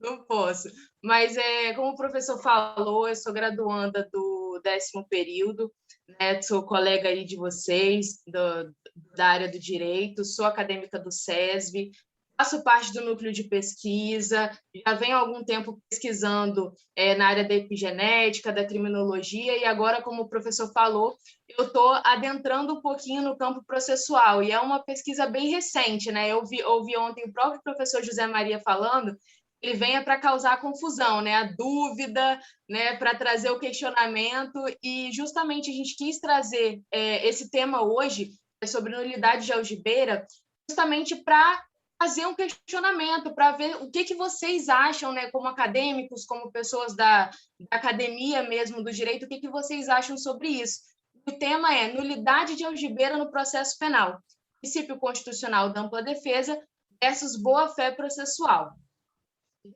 não posso. Mas, como o professor falou, eu sou graduanda do 10º período, né? Sou colega aí de vocês, da área do direito, sou acadêmica do SESV, faço parte do núcleo de pesquisa, já venho há algum tempo pesquisando na área da epigenética, da criminologia, e agora, como o professor falou, eu estou adentrando um pouquinho no campo processual, e é uma pesquisa bem recente, né? Eu ouvi ontem o próprio professor José Maria falando, ele venha para causar confusão, né? A dúvida, né? Para trazer o questionamento, e justamente a gente quis trazer esse tema hoje, sobre nulidade de algibeira, justamente para fazer um questionamento, para ver o que vocês acham, né, como acadêmicos, como pessoas da academia mesmo, do direito, o que vocês acham sobre isso. O tema é nulidade de algibeira no processo penal, princípio constitucional da ampla defesa versus boa-fé processual.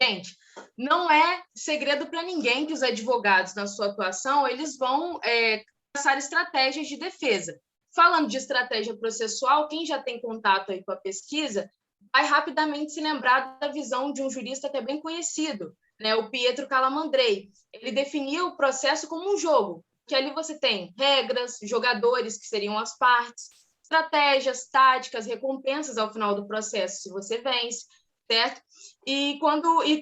Gente, não é segredo para ninguém que os advogados, na sua atuação, eles vão traçar estratégias de defesa. Falando de estratégia processual, quem já tem contato aí com a pesquisa vai rapidamente se lembrar da visão de um jurista que é bem conhecido, né, o Pietro Calamandrei. Ele definia o processo como um jogo, que ali você tem regras, jogadores, que seriam as partes, estratégias, táticas, recompensas ao final do processo, se você vence, certo? E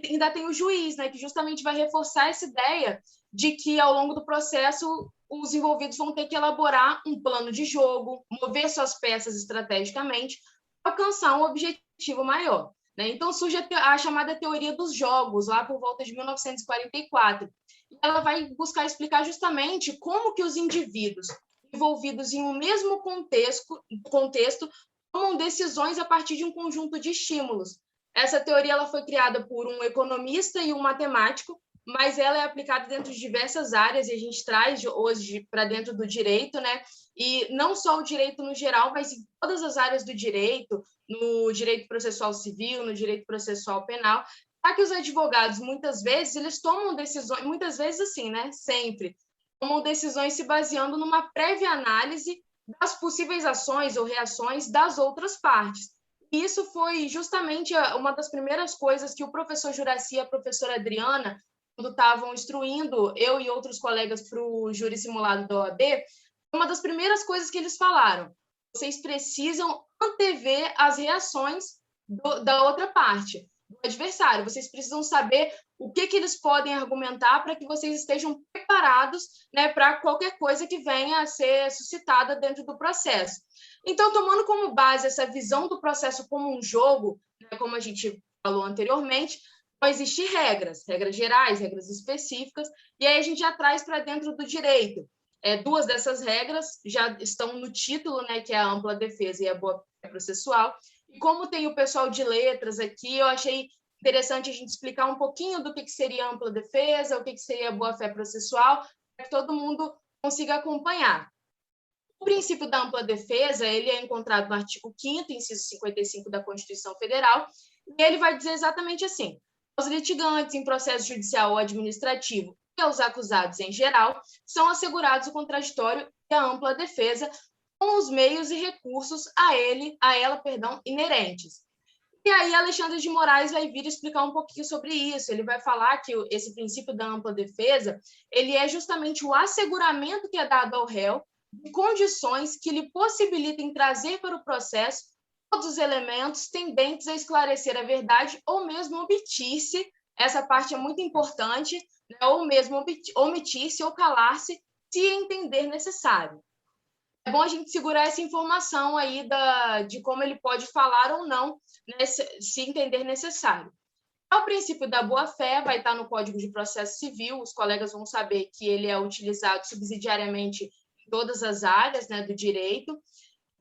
ainda tem o juiz, né, que justamente vai reforçar essa ideia de que, ao longo do processo, os envolvidos vão ter que elaborar um plano de jogo, mover suas peças estrategicamente, alcançar um objetivo maior, né? Então surge a chamada teoria dos jogos, lá por volta de 1944. E ela vai buscar explicar justamente como que os indivíduos envolvidos em um mesmo contexto tomam decisões a partir de um conjunto de estímulos. Essa teoria ela foi criada por um economista e um matemático, mas ela é aplicada dentro de diversas áreas, e a gente traz hoje para dentro do direito, né? E não só o direito no geral, mas em todas as áreas do direito, no direito processual civil, no direito processual penal, já que os advogados, muitas vezes, eles tomam decisões, muitas vezes assim, né? Sempre, tomam decisões se baseando numa prévia análise das possíveis ações ou reações das outras partes. E isso foi justamente uma das primeiras coisas que o professor Juraci e a professora Adriana, quando estavam instruindo eu e outros colegas para o júri simulado da OAB, uma das primeiras coisas que eles falaram: vocês precisam antever as reações da outra parte. do adversário. Vocês precisam saber o que eles podem argumentar para que vocês estejam preparados, né, para qualquer coisa que venha a ser suscitada dentro do processo. Então, tomando como base essa visão do processo como um jogo, né, como a gente falou anteriormente, vão existir regras gerais, regras específicas, e aí a gente já traz para dentro do direito. Duas dessas regras já estão no título, né, que é a ampla defesa e a boa-fé processual. E como tem o pessoal de letras aqui, eu achei interessante a gente explicar um pouquinho do que seria a ampla defesa, o que seria a boa-fé processual, para que todo mundo consiga acompanhar. O princípio da ampla defesa, ele é encontrado no artigo 5º, inciso 55 da Constituição Federal, e ele vai dizer exatamente assim: os litigantes em processo judicial ou administrativo e aos acusados em geral são assegurados o contraditório e a ampla defesa com os meios e recursos a ela, inerentes. E aí Alexandre de Moraes vai vir explicar um pouquinho sobre isso. Ele vai falar que esse princípio da ampla defesa, ele é justamente o asseguramento que é dado ao réu de condições que lhe possibilitem trazer para o processo todos os elementos tendentes a esclarecer a verdade ou mesmo omitir-se, essa parte é muito importante, né, ou mesmo omitir-se ou calar-se, se entender necessário. É bom a gente segurar essa informação aí de como ele pode falar ou não, né, se entender necessário. O princípio da boa-fé vai estar no Código de Processo Civil, os colegas vão saber que ele é utilizado subsidiariamente em todas as áreas, né, do direito,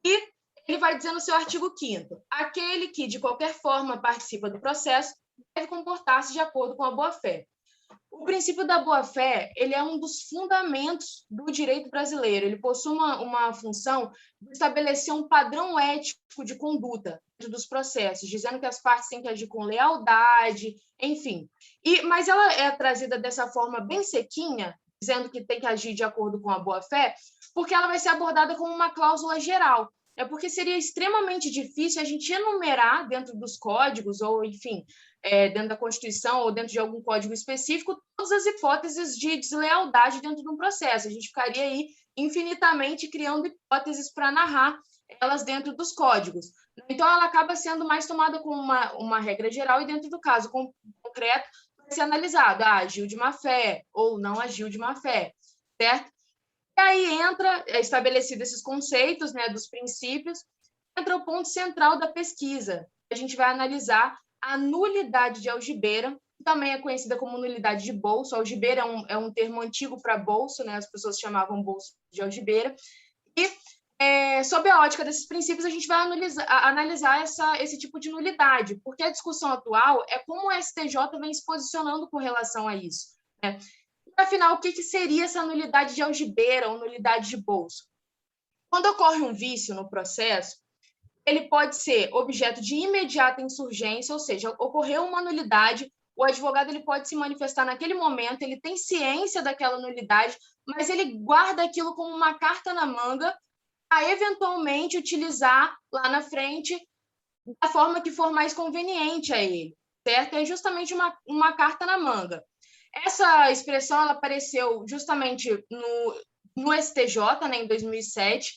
e ele vai dizer no seu artigo 5º, aquele que, de qualquer forma, participa do processo deve comportar-se de acordo com a boa-fé. O princípio da boa-fé, ele é um dos fundamentos do direito brasileiro. Ele possui uma função de estabelecer um padrão ético de conduta dentro dos processos, dizendo que as partes têm que agir com lealdade, enfim. Mas ela é trazida dessa forma bem sequinha, dizendo que tem que agir de acordo com a boa-fé, porque ela vai ser abordada como uma cláusula geral. É porque seria extremamente difícil a gente enumerar dentro dos códigos, ou, enfim, dentro da Constituição ou dentro de algum código específico, todas as hipóteses de deslealdade dentro de um processo. A gente ficaria aí infinitamente criando hipóteses para narrar elas dentro dos códigos. Então, ela acaba sendo mais tomada como uma regra geral e, dentro do caso concreto, vai ser analisado, agiu de má-fé ou não agiu de má-fé, certo? E aí entra, estabelecido esses conceitos, né, dos princípios, entra o ponto central da pesquisa. A gente vai analisar a nulidade de algibeira, que também é conhecida como nulidade de bolso. Algibeira é um termo antigo para bolso, né, as pessoas chamavam bolso de algibeira. E, sob a ótica desses princípios, a gente vai analisar esse tipo de nulidade, porque a discussão atual é como o STJ vem se posicionando com relação a isso, né? Afinal, o que seria essa nulidade de algibeira ou nulidade de bolso? Quando ocorre um vício no processo, ele pode ser objeto de imediata insurgência, ou seja, ocorreu uma nulidade, o advogado ele pode se manifestar naquele momento, ele tem ciência daquela nulidade, mas ele guarda aquilo como uma carta na manga a eventualmente utilizar lá na frente da forma que for mais conveniente a ele, certo? É justamente uma carta na manga. Essa expressão ela apareceu justamente no STJ, né, em 2007.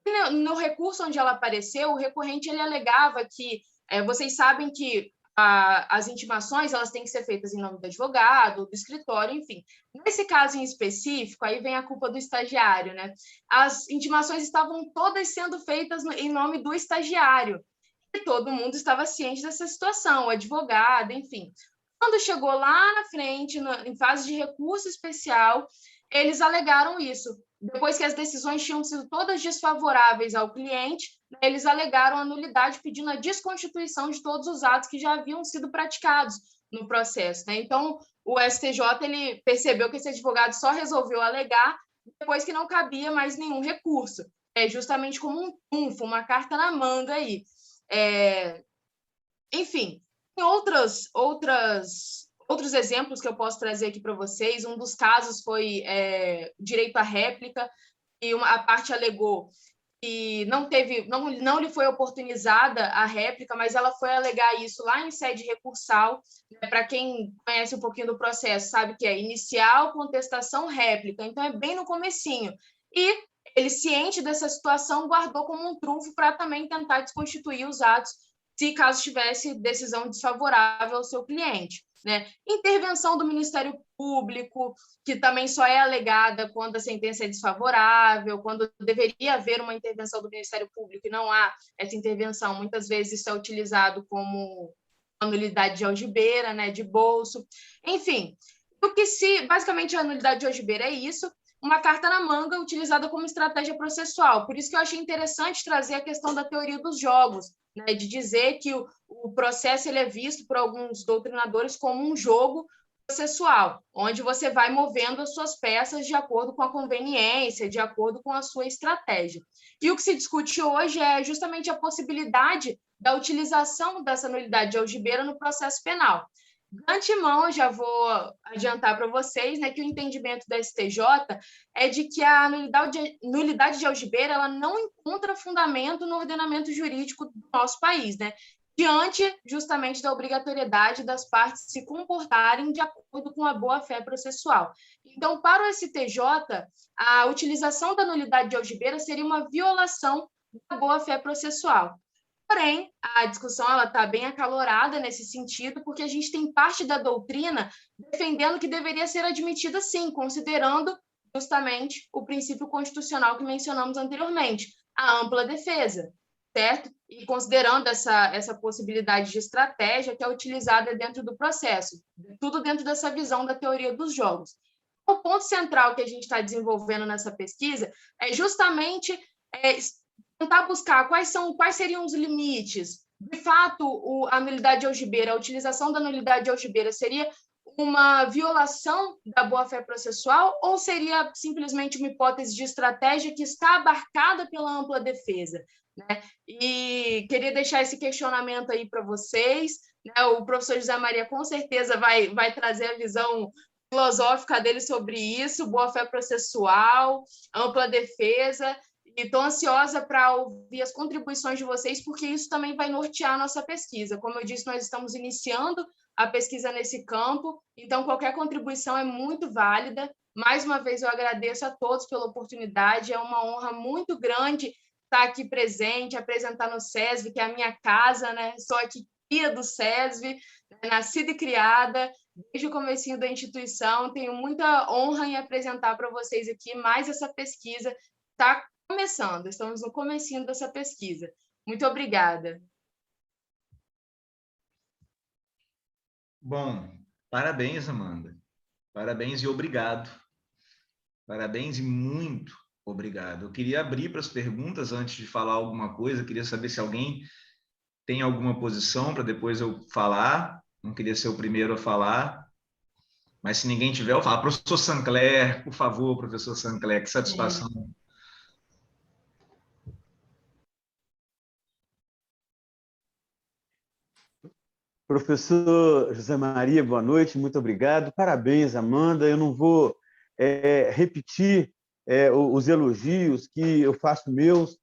E no recurso onde ela apareceu, o recorrente ele alegava que vocês sabem que as intimações elas têm que ser feitas em nome do advogado, do escritório, enfim. Nesse caso em específico, aí vem a culpa do estagiário, né? As intimações estavam todas sendo feitas em nome do estagiário. E todo mundo estava ciente dessa situação, o advogado, enfim. Quando chegou lá na frente, em fase de recurso especial, eles alegaram isso. Depois que as decisões tinham sido todas desfavoráveis ao cliente, eles alegaram a nulidade, pedindo a desconstituição de todos os atos que já haviam sido praticados no processo, né? Então, o STJ ele percebeu que esse advogado só resolveu alegar depois que não cabia mais nenhum recurso. Justamente como um trunfo, uma carta na manga aí. Enfim, tem outros exemplos que eu posso trazer aqui para vocês. Um dos casos foi direito à réplica, e a parte alegou que não lhe foi oportunizada a réplica, mas ela foi alegar isso lá em sede recursal. Para quem conhece um pouquinho do processo, sabe que é inicial, contestação, réplica. Então, é bem no comecinho. E ele, ciente dessa situação, guardou como um trunfo para também tentar desconstituir os atos se caso tivesse decisão desfavorável ao seu cliente, né? Intervenção do Ministério Público, que também só é alegada quando a sentença é desfavorável, quando deveria haver uma intervenção do Ministério Público e não há essa intervenção, muitas vezes isso é utilizado como uma nulidade de algibeira, né, de bolso, enfim. Basicamente, a nulidade de algibeira é isso, uma carta na manga utilizada como estratégia processual. Por isso que eu achei interessante trazer a questão da teoria dos jogos, né, de dizer que o processo ele é visto por alguns doutrinadores como um jogo processual, onde você vai movendo as suas peças de acordo com a conveniência, de acordo com a sua estratégia. E o que se discute hoje é justamente a possibilidade da utilização dessa nulidade de algibeira no processo penal. De antemão, eu já vou adiantar para vocês, né, que o entendimento da STJ é de que a nulidade de algibeira ela não encontra fundamento no ordenamento jurídico do nosso país, né, diante justamente da obrigatoriedade das partes se comportarem de acordo com a boa-fé processual. Então, para o STJ, a utilização da nulidade de algibeira seria uma violação da boa-fé processual. Porém, a discussão está bem acalorada nesse sentido, porque a gente tem parte da doutrina defendendo que deveria ser admitida sim, considerando justamente o princípio constitucional que mencionamos anteriormente, a ampla defesa, certo? E considerando essa possibilidade de estratégia que é utilizada dentro do processo, tudo dentro dessa visão da teoria dos jogos. O ponto central que a gente está desenvolvendo nessa pesquisa é justamente tentar buscar quais seriam os limites. De fato, a nulidade de algibeira, a utilização da nulidade de algibeira seria uma violação da boa-fé processual ou seria simplesmente uma hipótese de estratégia que está abarcada pela ampla defesa, né? E queria deixar esse questionamento aí para vocês, né? O professor José Maria com certeza vai trazer a visão filosófica dele sobre isso, boa-fé processual, ampla defesa. E estou ansiosa para ouvir as contribuições de vocês, porque isso também vai nortear a nossa pesquisa. Como eu disse, nós estamos iniciando a pesquisa nesse campo, então qualquer contribuição é muito válida. Mais uma vez, eu agradeço a todos pela oportunidade, é uma honra muito grande estar aqui presente, apresentar no SESV, que é a minha casa, né? Sou aqui cria do SESV, nascida e criada, desde o comecinho da instituição, tenho muita honra em apresentar para vocês aqui mais essa pesquisa. Está começando, estamos no comecinho dessa pesquisa. Muito obrigada. Bom, parabéns, Amanda. Parabéns e obrigado. Parabéns e muito obrigado. Eu queria abrir para as perguntas antes de falar alguma coisa. Eu queria saber se alguém tem alguma posição para depois eu falar. Não queria ser o primeiro a falar. Mas se ninguém tiver, eu falo. Professor Sancler, por favor, professor Sancler, que satisfação. Professor José Maria, boa noite, muito obrigado. Parabéns, Amanda. Eu não vou repetir os elogios que eu faço meus,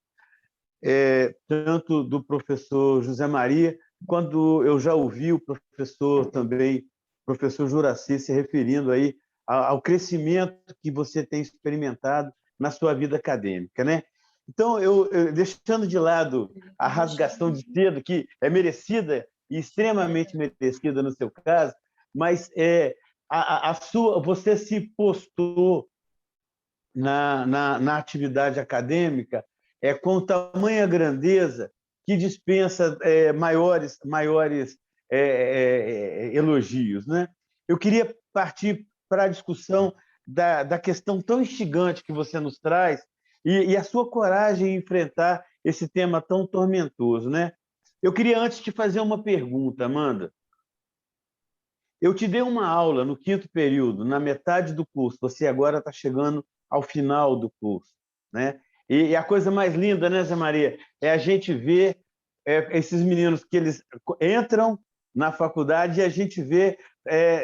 tanto do professor José Maria, quando eu já ouvi o professor também, professor Juraci, se referindo aí ao crescimento que você tem experimentado na sua vida acadêmica, né? Então, eu deixando de lado a rasgação de seda, que é merecida e extremamente merecida no seu caso, mas você se postou na atividade acadêmica com tamanha grandeza que dispensa maiores elogios, né? Eu queria partir para a discussão da questão tão instigante que você nos traz e a sua coragem em enfrentar esse tema tão tormentoso, né? Eu queria antes te fazer uma pergunta, Amanda. Eu te dei uma aula no 5º período, na metade do curso. Você agora está chegando ao final do curso, né? E a coisa mais linda, né, Zé Maria, é a gente ver esses meninos que eles entram na faculdade e a gente vê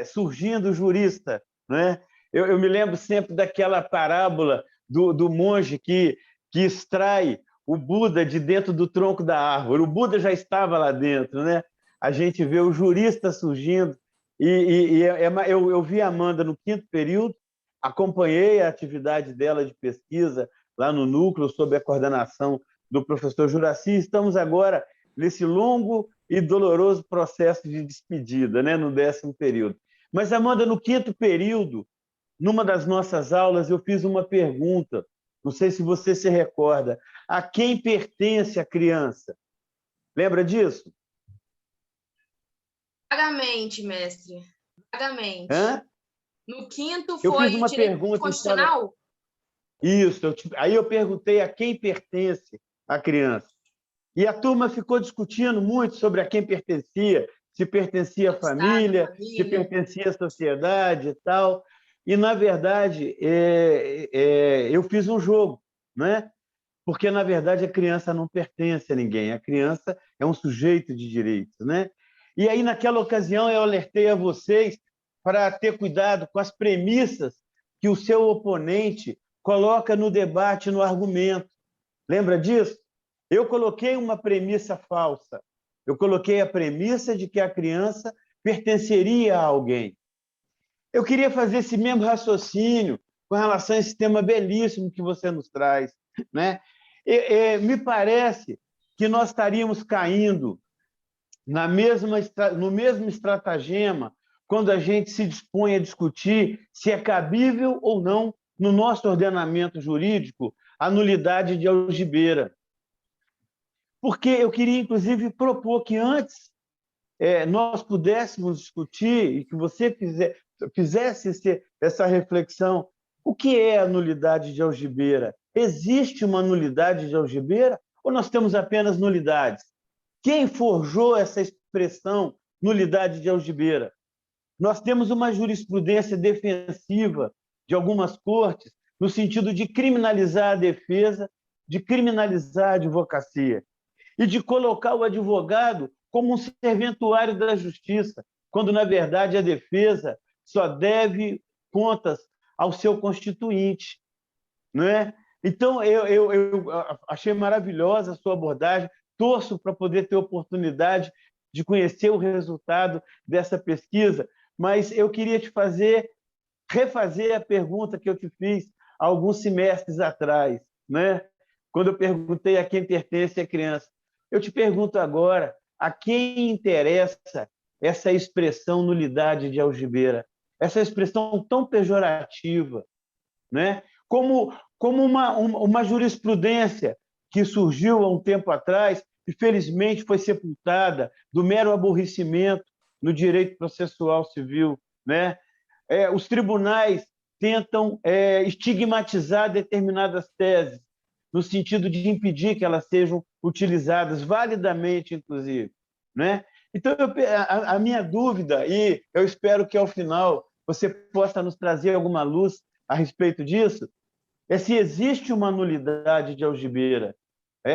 surgindo jurista, né? Eu me lembro sempre daquela parábola do monge que extrai o Buda de dentro do tronco da árvore. O Buda já estava lá dentro, né? A gente vê o jurista surgindo. Eu vi a Amanda no 5º período, acompanhei a atividade dela de pesquisa lá no núcleo, sob a coordenação do professor Juraci. Estamos agora nesse longo e doloroso processo de despedida, né, no 10º período. Mas, Amanda, no 5º período, numa das nossas aulas, eu fiz uma pergunta, não sei se você se recorda, a quem pertence a criança? Lembra disso? Vagamente, mestre. Vagamente. Hã? No 5º Eu foi fiz uma direito pergunta constitucional? Isso, aí eu perguntei a quem pertence a criança. E a turma ficou discutindo muito sobre a quem pertencia, se pertencia à família, se pertencia à sociedade e tal. E, na verdade, eu fiz um jogo, né? Porque, na verdade, a criança não pertence a ninguém. A criança é um sujeito de direitos, né? E aí, naquela ocasião, eu alertei a vocês para ter cuidado com as premissas que o seu oponente coloca no debate, no argumento. Lembra disso? Eu coloquei uma premissa falsa. Eu coloquei a premissa de que a criança pertenceria a alguém. Eu queria fazer esse mesmo raciocínio com relação a esse tema belíssimo que você nos traz, né? Me parece que nós estaríamos caindo no mesmo estratagema quando a gente se dispõe a discutir se é cabível ou não, no nosso ordenamento jurídico, a nulidade de algibeira. Porque eu queria, inclusive, propor que antes nós pudéssemos discutir e que você fizesse essa reflexão. O que é a nulidade de algibeira? Existe uma nulidade de algibeira ou nós temos apenas nulidades? Quem forjou essa expressão nulidade de algibeira? Nós temos uma jurisprudência defensiva de algumas cortes no sentido de criminalizar a defesa, de criminalizar a advocacia e de colocar o advogado como um serventuário da justiça, quando, na verdade, a defesa só deve contas ao seu constituinte, não é? Então, eu achei maravilhosa a sua abordagem, torço para poder ter oportunidade de conhecer o resultado dessa pesquisa, mas eu queria refazer a pergunta que eu te fiz há alguns semestres atrás, né? Quando eu perguntei a quem pertence a criança. Eu te pergunto agora, a quem interessa essa expressão nulidade de algibeira? Essa expressão tão pejorativa, né? Como uma jurisprudência que surgiu há um tempo atrás e, felizmente, foi sepultada do mero aborrecimento no direito processual civil, né? Os tribunais tentam estigmatizar determinadas teses, no sentido de impedir que elas sejam utilizadas validamente, inclusive, né? Então, a minha dúvida, e eu espero que, ao final, você possa nos trazer alguma luz a respeito disso, é se existe uma nulidade de algibeira,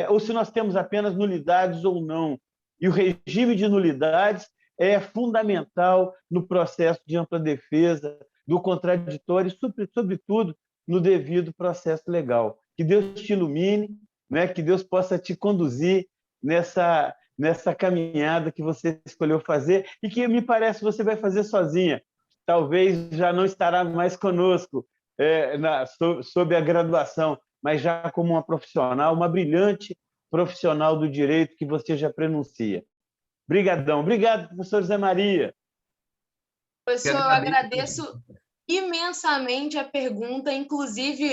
ou se nós temos apenas nulidades ou não. E o regime de nulidades é fundamental no processo de ampla defesa, do contraditório e, sobretudo, no devido processo legal. Que Deus te ilumine, né? Que Deus possa te conduzir nessa caminhada que você escolheu fazer e que, me parece, você vai fazer sozinha. Talvez já não estará mais conosco sob a graduação, mas já como uma profissional, uma brilhante profissional do direito que você já prenuncia. Obrigadão. Obrigado, professor Zé Maria. Professor, eu agradeço imensamente a pergunta. Inclusive,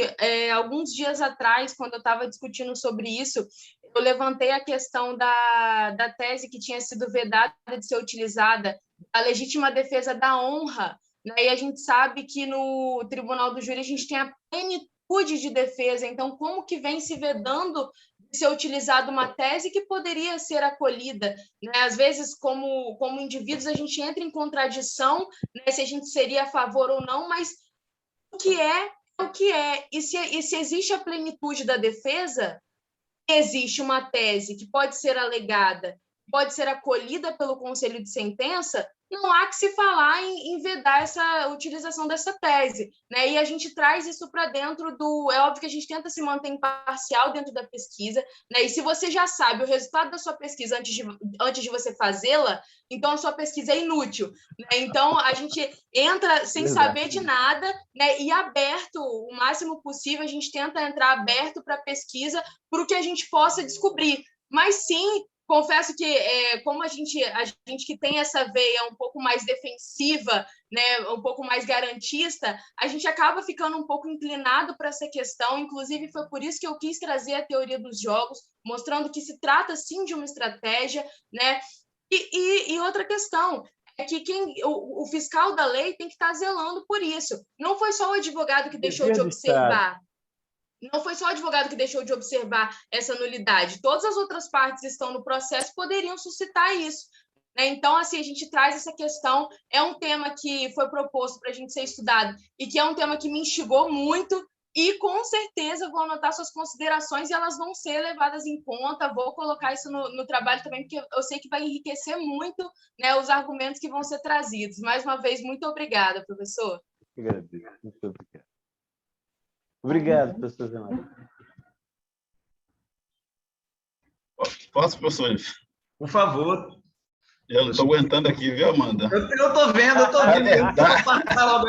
alguns dias atrás, quando eu estava discutindo sobre isso, eu levantei a questão da tese que tinha sido vedada de ser utilizada, a legítima defesa da honra, né? E a gente sabe que no Tribunal do Júri a gente tem a plenitude de defesa. Então, como que vem se vedando de ser utilizada uma tese que poderia ser acolhida, né? Às vezes, como indivíduos, a gente entra em contradição, né, se a gente seria a favor ou não, mas o que é o que é. E se existe a plenitude da defesa, existe uma tese que pode ser alegada, pode ser acolhida pelo Conselho de Sentença, não há que se falar em vedar essa utilização dessa tese, né? E a gente traz isso para dentro do... É óbvio que a gente tenta se manter imparcial dentro da pesquisa, né? E se você já sabe o resultado da sua pesquisa antes de você fazê-la, então a sua pesquisa é inútil, né? Então a gente entra sem saber de nada, né? E aberto, o máximo possível, a gente tenta entrar aberto para a pesquisa, para o que a gente possa descobrir. Mas sim, confesso que, como a gente que tem essa veia um pouco mais defensiva, né, um pouco mais garantista, a gente acaba ficando um pouco inclinado para essa questão. Inclusive, foi por isso que eu quis trazer a teoria dos jogos, mostrando que se trata, sim, de uma estratégia, né? E outra questão é que o fiscal da lei tem que estar zelando por isso. Não foi só o advogado que deixou de observar. Não foi só o advogado que deixou de observar essa nulidade. Todas as outras partes que estão no processo poderiam suscitar isso, né? Então, assim, a gente traz essa questão. É um tema que foi proposto para a gente ser estudado e que é um tema que me instigou muito e, com certeza, vou anotar suas considerações e elas vão ser levadas em conta. Vou colocar isso no trabalho também, porque eu sei que vai enriquecer muito, né, os argumentos que vão ser trazidos. Mais uma vez, muito obrigada, professor. Muito obrigado. Obrigado, professor Zé Maria. Posso, professor? Por favor. Eu não estou aguentando aqui, viu, Amanda? Eu estou vendo.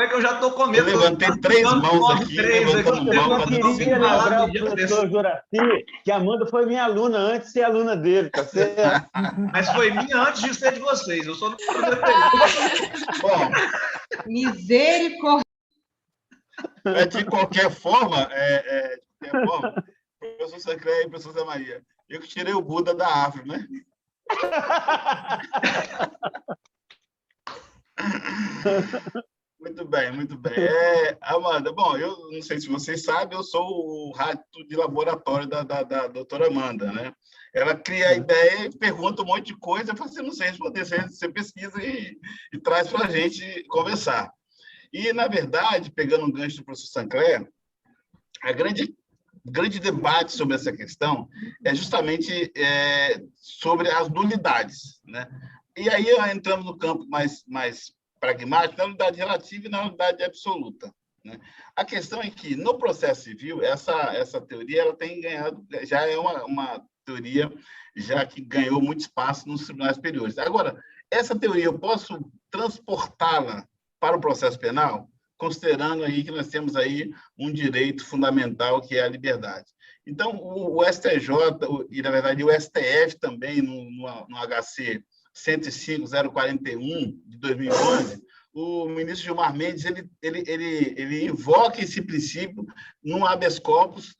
Que eu já estou comendo. Eu levantei 3 mãos aqui, levantando mão. Eu queria lembrar o professor Juraci que a Amanda foi minha aluna antes de ser aluna dele, tá certo? Mas foi minha antes de ser de vocês. Eu sou do Bom, Misericórdia. de qualquer forma, professor Sancler e professor Zé Maria, eu que tirei o Buda da árvore, né? Muito bem, muito bem. Amanda, bom, eu não sei se vocês sabem, eu sou o rato de laboratório da doutora Amanda, né? Ela cria a ideia e pergunta um monte de coisa, eu falo assim, não sei responder, você pesquisa e traz para a gente conversar. E, na verdade, pegando um gancho do professor Sancler, a grande debate sobre essa questão é justamente sobre as nulidades, né? E aí entramos no campo mais pragmático, na nulidade relativa e na nulidade absoluta, né? A questão é que, no processo civil, essa teoria ela tem ganhado, já é uma teoria já que ganhou muito espaço nos tribunais superiores. Agora, essa teoria eu posso transportá-la para o processo penal, considerando aí que nós temos aí um direito fundamental, que é a liberdade. Então, o STJ, e, na verdade, o STF também, no HC 105.041, de 2011, o ministro Gilmar Mendes ele invoca esse princípio num habeas corpus,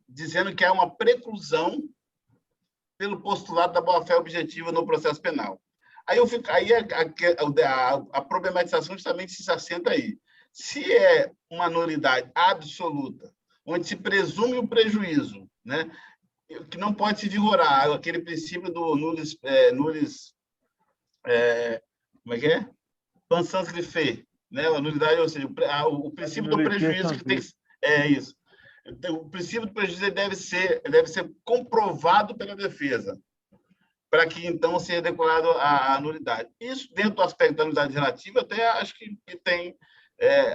dizendo que há uma preclusão pelo postulado da boa-fé objetiva no processo penal. Aí a problematização justamente se assenta aí. Se é uma nulidade absoluta, onde se presume o prejuízo, né, que não pode se vigorar, aquele princípio do nulis como é que é? Pensans griffe, né? A nulidade, ou seja, o princípio do prejuízo que tem que... isso. Então, o princípio do prejuízo deve ser comprovado pela defesa, para que, então, seja declarado a nulidade. Isso, dentro do aspecto da nulidade relativa, até acho que tem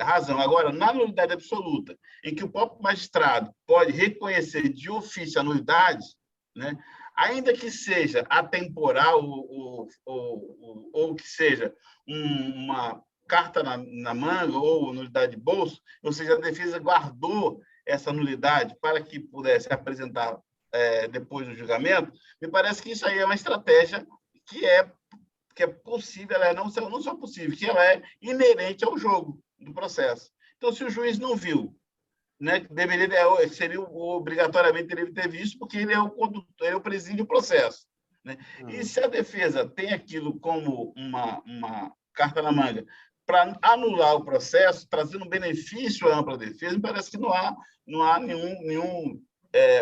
razão. Agora, na nulidade absoluta, em que o próprio magistrado pode reconhecer de ofício a nulidade, né, ainda que seja atemporal ou que seja uma carta na manga ou nulidade de bolso, ou seja, a defesa guardou essa nulidade para que pudesse apresentar depois do julgamento, me parece que isso aí é uma estratégia que é possível, ela é não só possível, que ela é inerente ao jogo do processo. Então, se o juiz não viu, né, seria obrigatoriamente teria que ter visto, porque ele é o condutor, ele é o presídio do processo, né? E se a defesa tem aquilo como uma carta na manga para anular o processo, trazendo um benefício à ampla defesa, me parece que não há nenhum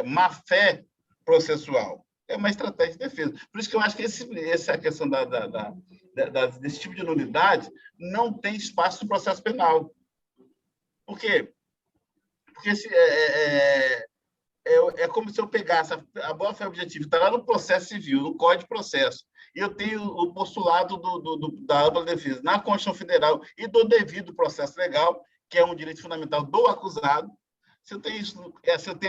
má-fé processual. É uma estratégia de defesa. Por isso que eu acho que essa questão desse tipo de nulidade não tem espaço no processo penal. Por quê? Porque é como se eu pegasse a boa-fé objetiva, está lá no processo civil, no Código de Processo, e eu tenho o postulado da ampla defesa na Constituição Federal e do devido processo legal, que é um direito fundamental do acusado. Se eu tenho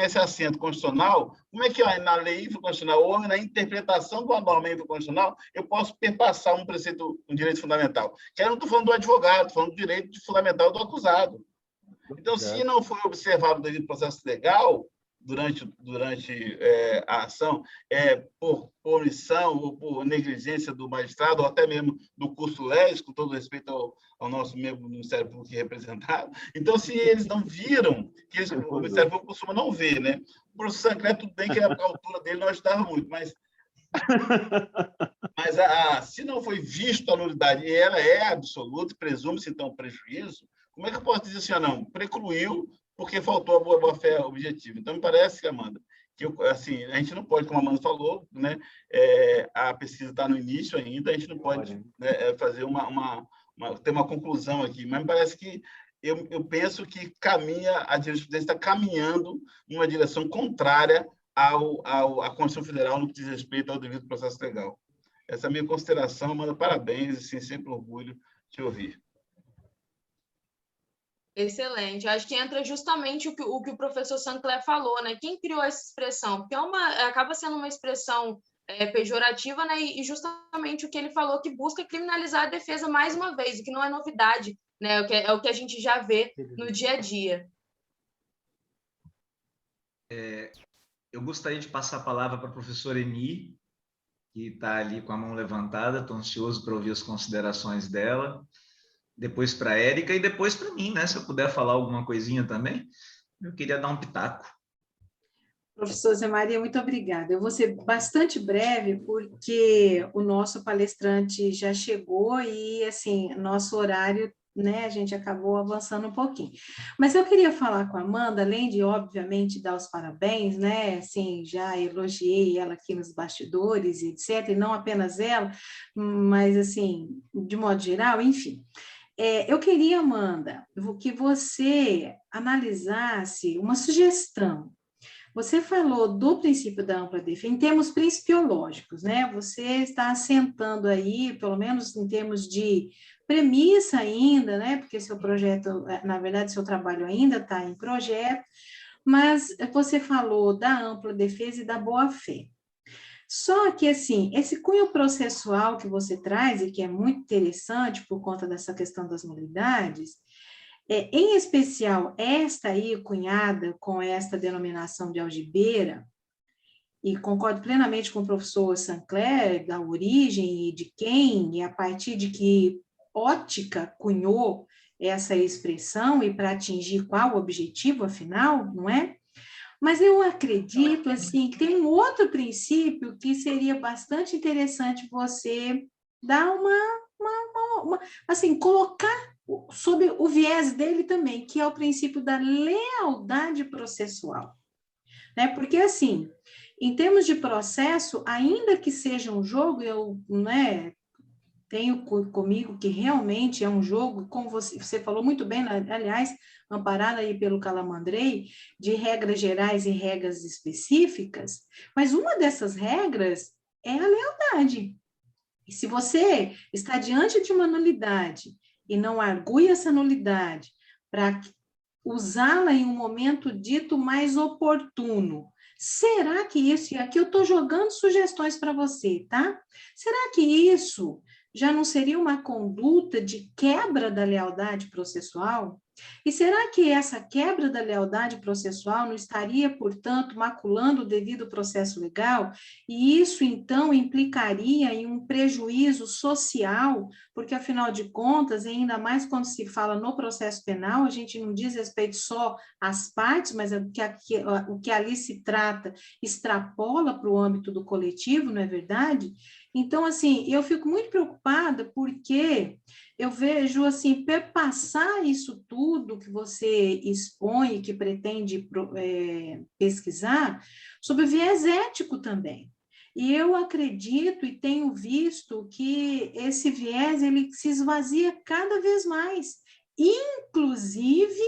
esse assento constitucional, como é que na lei infraconstitucional ou na interpretação de uma norma infraconstitucional eu posso perpassar um direito fundamental? Que eu não estou falando do advogado, estou falando do direito fundamental do acusado. Então, se não for observado o devido processo legal, durante a ação por omissão ou por negligência do magistrado, ou até mesmo do curso LES, com todo respeito ao nosso membro do Ministério Público representado. Então, se eles não viram, o Ministério Público costuma não ver, né? O professor Sancler, tudo bem que a altura dele não ajudava muito, mas se não foi visto a nulidade, e ela é absoluta, presume-se, então, prejuízo, como é que eu posso dizer assim, não, precluiu porque faltou a boa-fé objetiva? Então, me parece, Amanda, que assim, a gente não pode, como a Amanda falou, né, a pesquisa está no início ainda, a gente não pode, né, fazer ter uma conclusão aqui, mas me parece que eu penso que a jurisprudência está caminhando numa direção contrária à Constituição Federal no que diz respeito ao devido processo legal. Essa é a minha consideração, Amanda, parabéns, assim, sempre orgulho de ouvir. Excelente. Acho que entra justamente o que o professor Sancler falou, né? Quem criou essa expressão? Porque acaba sendo uma expressão pejorativa, né? E justamente o que ele falou, que busca criminalizar a defesa mais uma vez, o que não é novidade, né? É o que a gente já vê no dia a dia. Eu gostaria de passar a palavra para a professora Eni, que está ali com a mão levantada, estou ansioso para ouvir as considerações dela. Depois para a Érica e depois para mim, né? Se eu puder falar alguma coisinha também, eu queria dar um pitaco. Professor Zé Maria, muito obrigada. Eu vou ser bastante breve, porque o nosso palestrante já chegou e, assim, nosso horário, né, a gente acabou avançando um pouquinho. Mas eu queria falar com a Amanda, além de, obviamente, dar os parabéns, né, assim, já elogiei ela aqui nos bastidores, etc., e não apenas ela, mas, assim, de modo geral, enfim. Eu queria, Amanda, que você analisasse uma sugestão. Você falou do princípio da ampla defesa em termos principiológicos, né? Você está assentando aí, pelo menos em termos de premissa ainda, né? Porque seu projeto, na verdade, seu trabalho ainda está em projeto, mas você falou da ampla defesa e da boa-fé. Só que, assim, esse cunho processual que você traz, e que é muito interessante por conta dessa questão das nulidades, em especial esta aí, cunhada com esta denominação de algibeira, e concordo plenamente com o professor Sancler, da origem e de quem, e a partir de que ótica cunhou essa expressão e para atingir qual objetivo, afinal, não é? Mas eu acredito, assim, que tem um outro princípio que seria bastante interessante você dar assim, colocar sob o viés dele também, que é o princípio da lealdade processual, né? Porque, assim, em termos de processo, ainda que seja um jogo, eu, né, tenho comigo que realmente é um jogo, como você falou muito bem, aliás, amparado aí pelo Calamandrei, de regras gerais e regras específicas, mas uma dessas regras é a lealdade. E se você está diante de uma nulidade e não argue essa nulidade para usá-la em um momento dito mais oportuno, será que isso, e aqui eu estou jogando sugestões para você, tá? Será que isso já não seria uma conduta de quebra da lealdade processual? E será que essa quebra da lealdade processual não estaria, portanto, maculando o devido processo legal? E isso, então, implicaria em um prejuízo social, porque, afinal de contas, ainda mais quando se fala no processo penal, a gente não diz respeito só às partes, mas o que ali se trata extrapola para o âmbito do coletivo, não é verdade? Então, assim, eu fico muito preocupada porque eu vejo, assim, perpassar isso tudo que você expõe, que pretende pesquisar, sob o viés ético também. E eu acredito e tenho visto que esse viés, ele se esvazia cada vez mais, inclusive,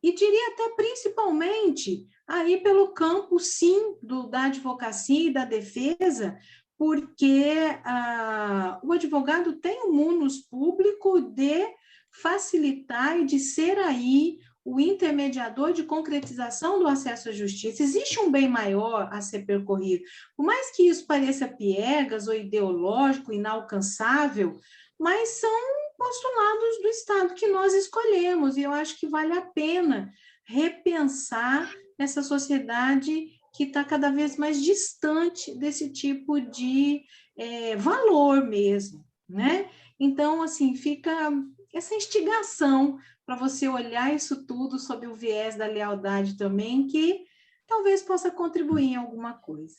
e diria até principalmente, aí pelo campo, sim, da advocacia e da defesa, porque o advogado tem um munus público de facilitar e de ser aí o intermediador de concretização do acesso à justiça. Existe um bem maior a ser percorrido. Por mais que isso pareça piegas ou ideológico, inalcançável, mas são postulados do Estado que nós escolhemos, e eu acho que vale a pena repensar nessa sociedade que está cada vez mais distante desse tipo de valor mesmo, né? Então, assim, fica essa instigação para você olhar isso tudo sob o viés da lealdade também, que talvez possa contribuir em alguma coisa.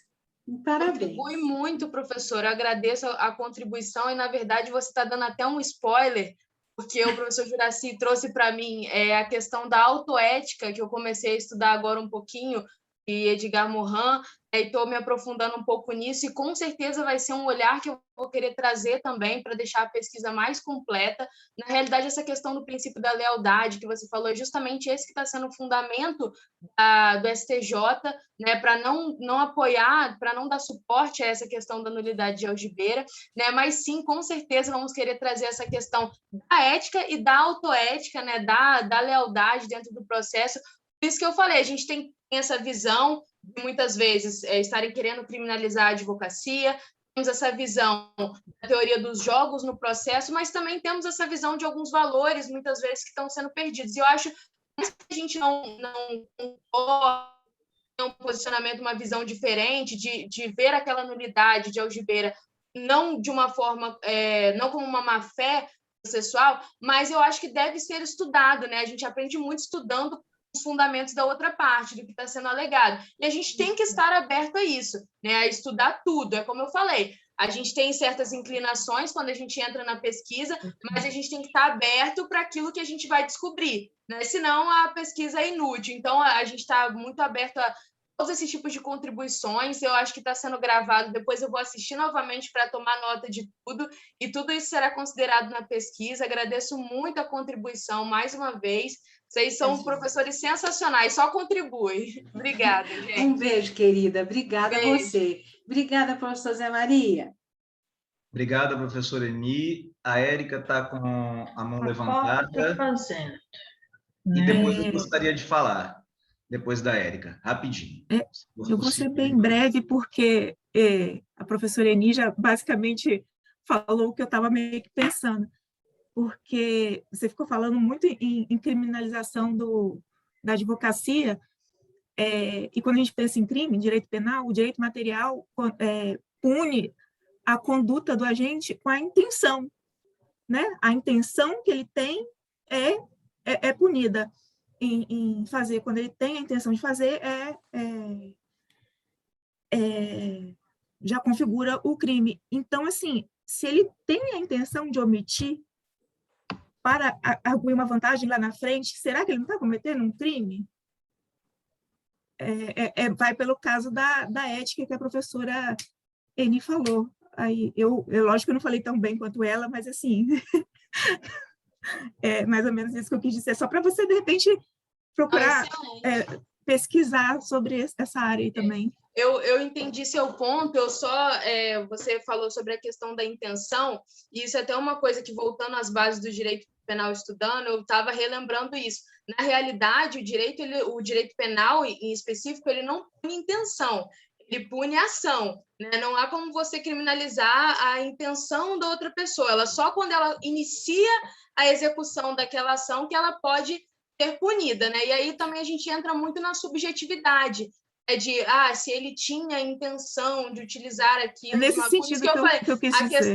Parabéns. Contribui muito, professor. Eu agradeço a contribuição e, na verdade, você está dando até um spoiler, porque o professor Juracy trouxe para mim a questão da autoética, que eu comecei a estudar agora um pouquinho, e Edgar Morin, e estou me aprofundando um pouco nisso, e com certeza vai ser um olhar que eu vou querer trazer também para deixar a pesquisa mais completa. Na realidade, essa questão do princípio da lealdade que você falou é justamente esse que está sendo o fundamento do STJ, né, para não apoiar, para não dar suporte a essa questão da nulidade de algibeira, né, mas sim, com certeza, vamos querer trazer essa questão da ética e da autoética, né, da lealdade dentro do processo. Por isso que eu falei, a gente tem essa visão de muitas vezes estarem querendo criminalizar a advocacia, temos essa visão da teoria dos jogos no processo, mas também temos essa visão de alguns valores, muitas vezes, que estão sendo perdidos. E eu acho que a gente não tem um posicionamento, uma visão diferente de ver aquela nulidade de algibeira, não de uma forma, não como uma má-fé processual, mas eu acho que deve ser estudado, né? A gente aprende muito estudando os fundamentos da outra parte, do que está sendo alegado. E a gente tem que estar aberto a isso, né? A estudar tudo. É como eu falei, a gente tem certas inclinações quando a gente entra na pesquisa, mas a gente tem que estar aberto para aquilo que a gente vai descobrir, né? Senão a pesquisa é inútil. Então, a gente está muito aberto a todos esses tipos de contribuições. Eu acho que está sendo gravado, depois eu vou assistir novamente para tomar nota de tudo, e tudo isso será considerado na pesquisa. Agradeço muito a contribuição, mais uma vez. Vocês são professores sensacionais, só contribuem. Obrigada, gente. Um beijo, querida. Obrigada a você. Obrigada, professor Zé Maria. Obrigado, professora Eni. A Érica está com a mão levantada. E depois eu gostaria de falar, depois da Érica, rapidinho. Eu vou ser bem breve, porque a professora Eni já basicamente falou o que eu estava meio que pensando. Porque você ficou falando muito em criminalização da advocacia, e quando a gente pensa em crime, em direito penal, o direito material pune a conduta do agente com a intenção, né? A intenção que ele tem é punida em fazer. Quando ele tem a intenção de fazer, já configura o crime. Então, assim, se ele tem a intenção de omitir para arguir uma vantagem lá na frente, será que ele não está cometendo um crime? Vai pelo caso da ética que a professora Eni falou. Aí, lógico que eu não falei tão bem quanto ela, mas assim, é mais ou menos isso que eu quis dizer, só para você, de repente, procurar pesquisar sobre essa área aí também. Eu entendi seu ponto, você falou sobre a questão da intenção, e isso é até uma coisa que, voltando às bases do direito penal estudando, eu estava relembrando isso. Na realidade, o direito penal, em específico, ele não pune intenção, ele pune ação, né? Não há como você criminalizar a intenção da outra pessoa, ela só quando ela inicia a execução daquela ação que ela pode ser punida, né? E aí também a gente entra muito na subjetividade, se ele tinha a intenção de utilizar aquilo. Nesse sentido que eu quis dizer.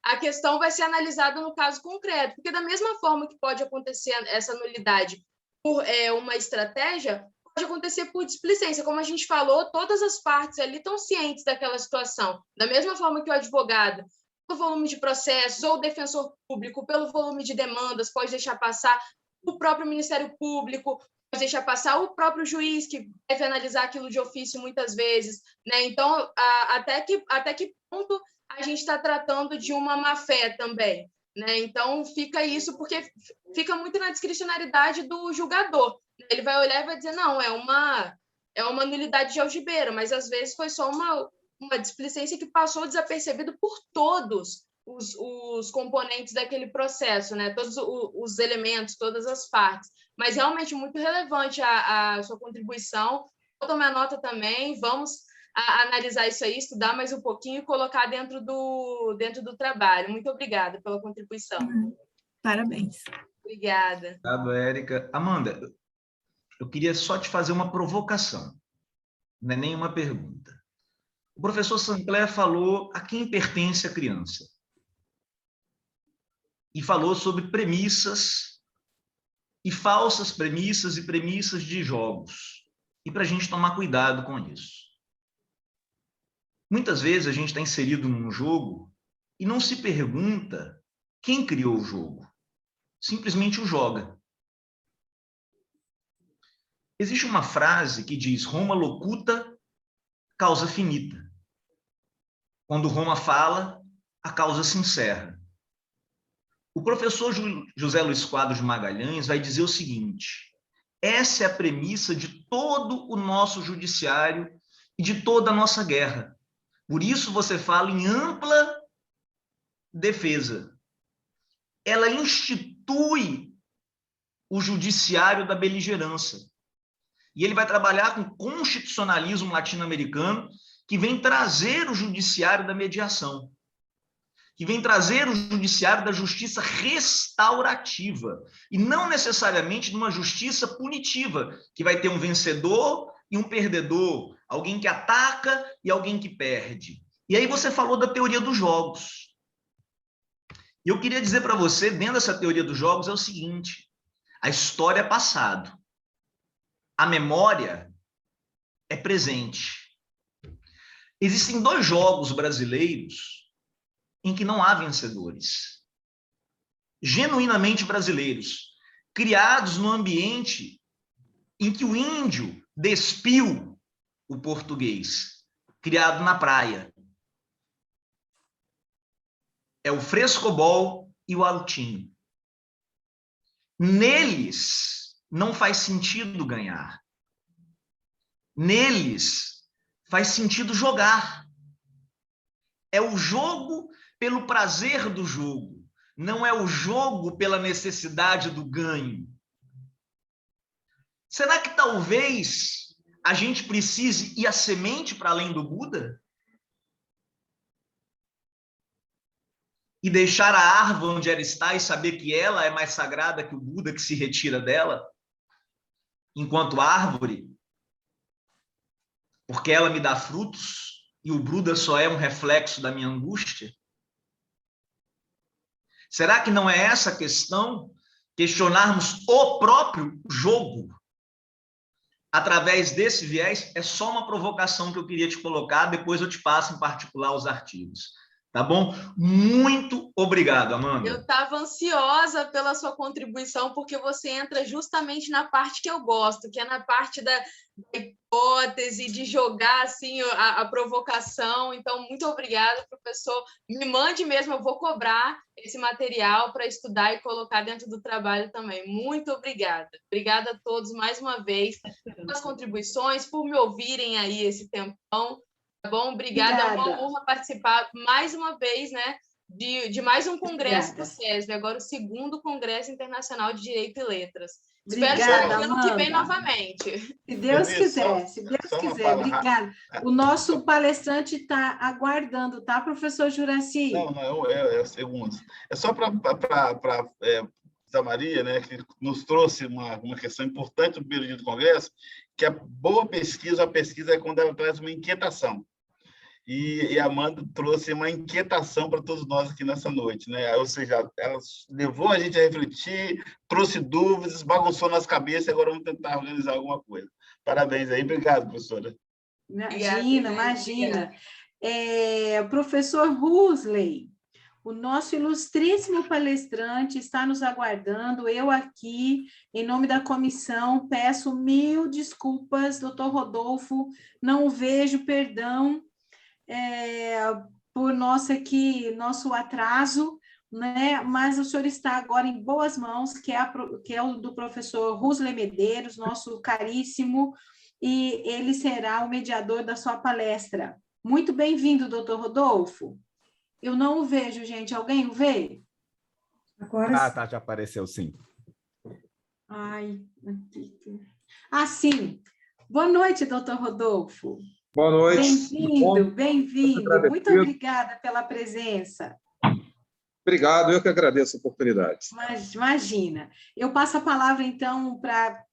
A questão vai ser analisada no caso concreto, porque da mesma forma que pode acontecer essa nulidade por uma estratégia, pode acontecer por displicência. Como a gente falou, todas as partes ali estão cientes daquela situação. Da mesma forma que o advogado, pelo volume de processos, ou o defensor público, pelo volume de demandas, pode deixar passar o próprio Ministério Público, pode deixar passar o próprio juiz, que deve analisar aquilo de ofício muitas vezes, né? Então, até que ponto a gente está tratando de uma má-fé também, né? Então, fica isso, porque fica muito na discricionariedade do julgador. Ele vai olhar e vai dizer, não, é uma nulidade de algibeira, mas às vezes foi só uma displicência que passou desapercebido por todos os componentes daquele processo, né? Todos os elementos, todas as partes. Mas realmente muito relevante a sua contribuição. Vou tomar nota também, vamos analisar isso aí, estudar mais um pouquinho e colocar dentro do trabalho. Muito obrigada pela contribuição. Parabéns. Obrigada. Obrigado, Érica. Amanda, eu queria só te fazer uma provocação, não é nenhuma pergunta. O professor Sancler falou a quem pertence a criança. E falou sobre premissas e falsas premissas e premissas de jogos. E para a gente tomar cuidado com isso. Muitas vezes a gente está inserido num jogo e não se pergunta quem criou o jogo. Simplesmente o joga. Existe uma frase que diz: Roma locuta, causa finita. Quando Roma fala, a causa se encerra. O professor José Luiz Quadros de Magalhães vai dizer o seguinte: essa é a premissa de todo o nosso judiciário e de toda a nossa guerra. Por isso você fala em ampla defesa. Ela institui o judiciário da beligerância. E ele vai trabalhar com o constitucionalismo latino-americano, que vem trazer o judiciário da mediação, que vem trazer o judiciário da justiça restaurativa, e não necessariamente de uma justiça punitiva, que vai ter um vencedor e um perdedor, alguém que ataca e alguém que perde. E aí você falou da teoria dos jogos. E eu queria dizer para você, dentro dessa teoria dos jogos, é o seguinte: a história é passado, a memória é presente. Existem 2 jogos brasileiros em que não há vencedores. Genuinamente brasileiros, criados no ambiente em que o índio despiu o português, criado na praia. É o frescobol e o altinho. Neles não faz sentido ganhar. Neles faz sentido jogar. É o jogo pelo prazer do jogo, não é o jogo pela necessidade do ganho. Será que talvez a gente precise ir a semente para além do Buda? E deixar a árvore onde ela está e saber que ela é mais sagrada que o Buda que se retira dela, enquanto árvore, porque ela me dá frutos e o Buda só é um reflexo da minha angústia? Será que não é essa a questão? Questionarmos o próprio jogo através desse viés? É só uma provocação que eu queria te colocar, depois eu te passo em particular os artigos. Tá bom? Muito obrigado, Amanda. Eu estava ansiosa pela sua contribuição, porque você entra justamente na parte que eu gosto, que é na parte da hipótese, de jogar assim, a provocação. Então, muito obrigada, professor. Me mande mesmo, eu vou cobrar esse material para estudar e colocar dentro do trabalho também. Muito obrigada. Obrigada a todos mais uma vez pelas contribuições, por me ouvirem aí esse tempão. Tá bom? Obrigada. É uma honra participar mais uma vez, né, de mais um congresso do SESB, agora o 2º Congresso Internacional de Direito e Letras. Espero estar aqui ano que vem novamente. Se Deus quiser, se Deus quiser. Obrigada. O nosso palestrante está aguardando, tá, professor Juraci? Não, é segundos. É só para a Maria, né, que nos trouxe uma questão importante no primeiro dia do Congresso, que a boa pesquisa, a pesquisa é quando ela traz uma inquietação. E a Amanda trouxe uma inquietação para todos nós aqui nessa noite, né? Ou seja, ela levou a gente a refletir, trouxe dúvidas, bagunçou nas cabeças, e agora vamos tentar organizar alguma coisa. Parabéns aí, obrigado, professora. Imagina. Professor Huxley, o nosso ilustríssimo palestrante está nos aguardando. Eu aqui, em nome da comissão, peço 1000 desculpas, doutor Rodolfo, não vejo, perdão, por nosso atraso, né? Mas o senhor está agora em boas mãos, que é o do professor Huxley Medeiros, nosso caríssimo, e ele será o mediador da sua palestra. Muito bem-vindo, doutor Rodolfo. Eu não o vejo, gente. Alguém o vê? Agora tá, já apareceu, sim. Sim. Boa noite, doutor Rodolfo. Boa noite. Bem-vindo. Muito obrigada pela presença. Obrigado, eu que agradeço a oportunidade. Mas, imagina. Eu passo a palavra, então, para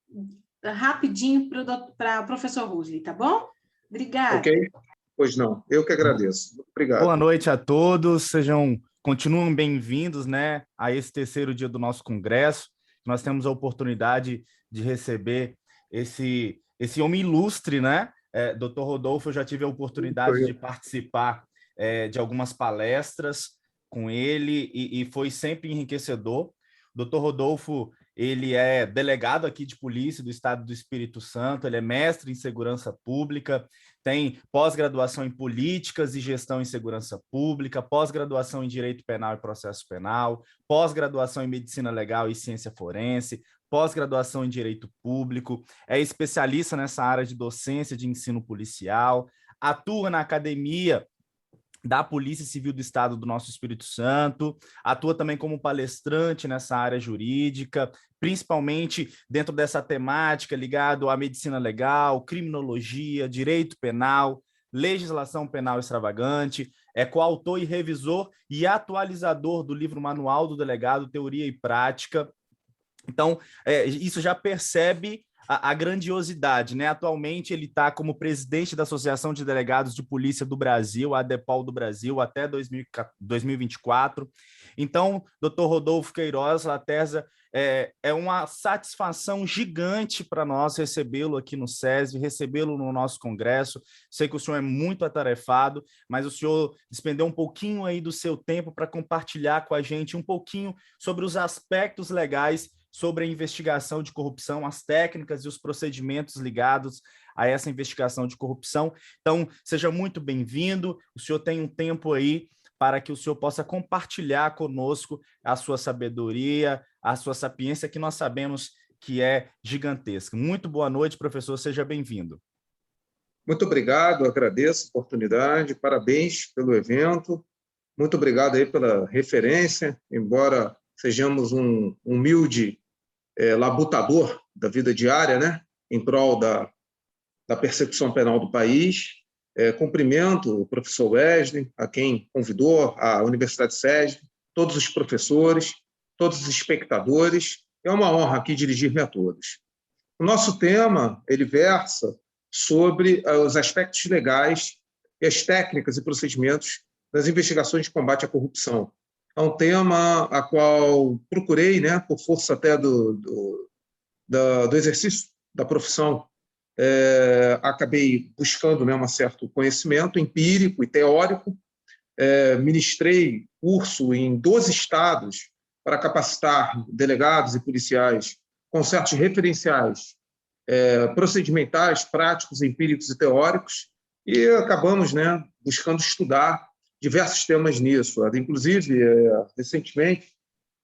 rapidinho para o professor Rusli, tá bom? Obrigada. Ok? Pois não, eu que agradeço. Obrigado. Boa noite a todos, continuam bem-vindos, né, a esse terceiro dia do nosso congresso. Nós temos a oportunidade de receber esse homem ilustre, né? Dr. Rodolfo, eu já tive a oportunidade de participar de algumas palestras com ele e foi sempre enriquecedor. O Dr. Rodolfo, ele é delegado aqui de polícia do Estado do Espírito Santo, ele é mestre em segurança pública, tem pós-graduação em políticas e gestão em segurança pública, pós-graduação em direito penal e processo penal, pós-graduação em medicina legal e ciência forense, pós-graduação em direito público, é especialista nessa área de docência de ensino policial, atua na academia da Polícia Civil do Estado do nosso Espírito Santo, atua também como palestrante nessa área jurídica, principalmente dentro dessa temática ligado à medicina legal, criminologia, direito penal, legislação penal extravagante, é coautor e revisor e atualizador do livro Manual do Delegado, Teoria e Prática. Então, isso já percebe a grandiosidade, né? Atualmente ele está como presidente da Associação de Delegados de Polícia do Brasil, a ADEPOL do Brasil, até 2024. Então, Dr. Rodolfo Queiroz Laterza, é uma satisfação gigante para nós recebê-lo aqui no SESV, recebê-lo no nosso congresso. Sei que o senhor é muito atarefado, mas o senhor despendeu um pouquinho aí do seu tempo para compartilhar com a gente um pouquinho sobre os aspectos legais sobre a investigação de corrupção, as técnicas e os procedimentos ligados a essa investigação de corrupção. Então, seja muito bem-vindo. O senhor tem um tempo aí para que o senhor possa compartilhar conosco a sua sabedoria, a sua sapiência, que nós sabemos que é gigantesca. Muito boa noite, professor. Seja bem-vindo. Muito obrigado, agradeço a oportunidade, parabéns pelo evento. Muito obrigado aí pela referência, embora sejamos um humilde labutador da vida diária, né, em prol da persecução penal do país. Cumprimento o professor Wesley, a quem convidou, a Universidade SESV, todos os professores, todos os espectadores. É uma honra aqui dirigir-me a todos. O nosso tema, ele versa sobre os aspectos legais e as técnicas e procedimentos das investigações de combate à corrupção. É um tema a qual procurei, né, por força até do exercício da profissão, acabei buscando, né, um certo conhecimento empírico e teórico, ministrei curso em 12 estados para capacitar delegados e policiais com certos referenciais procedimentais, práticos, empíricos e teóricos, e acabamos, né, buscando estudar diversos temas nisso. Inclusive, recentemente,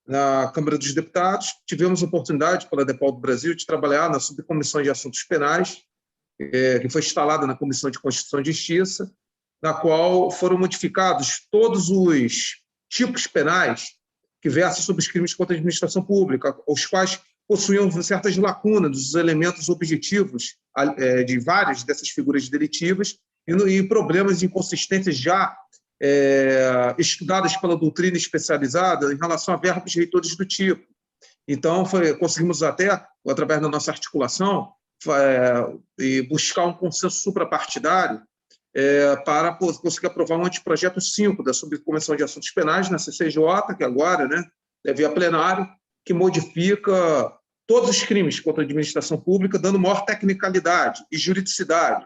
na Câmara dos Deputados, tivemos a oportunidade, pela ADEPOL do Brasil, de trabalhar na Subcomissão de Assuntos Penais, que foi instalada na Comissão de Constituição e Justiça, na qual foram modificados todos os tipos penais que versam sobre os crimes contra a administração pública, os quais possuíam certas lacunas dos elementos objetivos de várias dessas figuras delitivas e problemas de inconsistências já estudadas pela doutrina especializada em relação a verbos reitores do tipo. Então, conseguimos até, através da nossa articulação, buscar um consenso suprapartidário para conseguir aprovar um anteprojeto 5 da Subcomissão de Assuntos Penais, na CCJ, que agora, né, deve ir a plenário, que modifica todos os crimes contra a administração pública, dando maior tecnicalidade e juridicidade,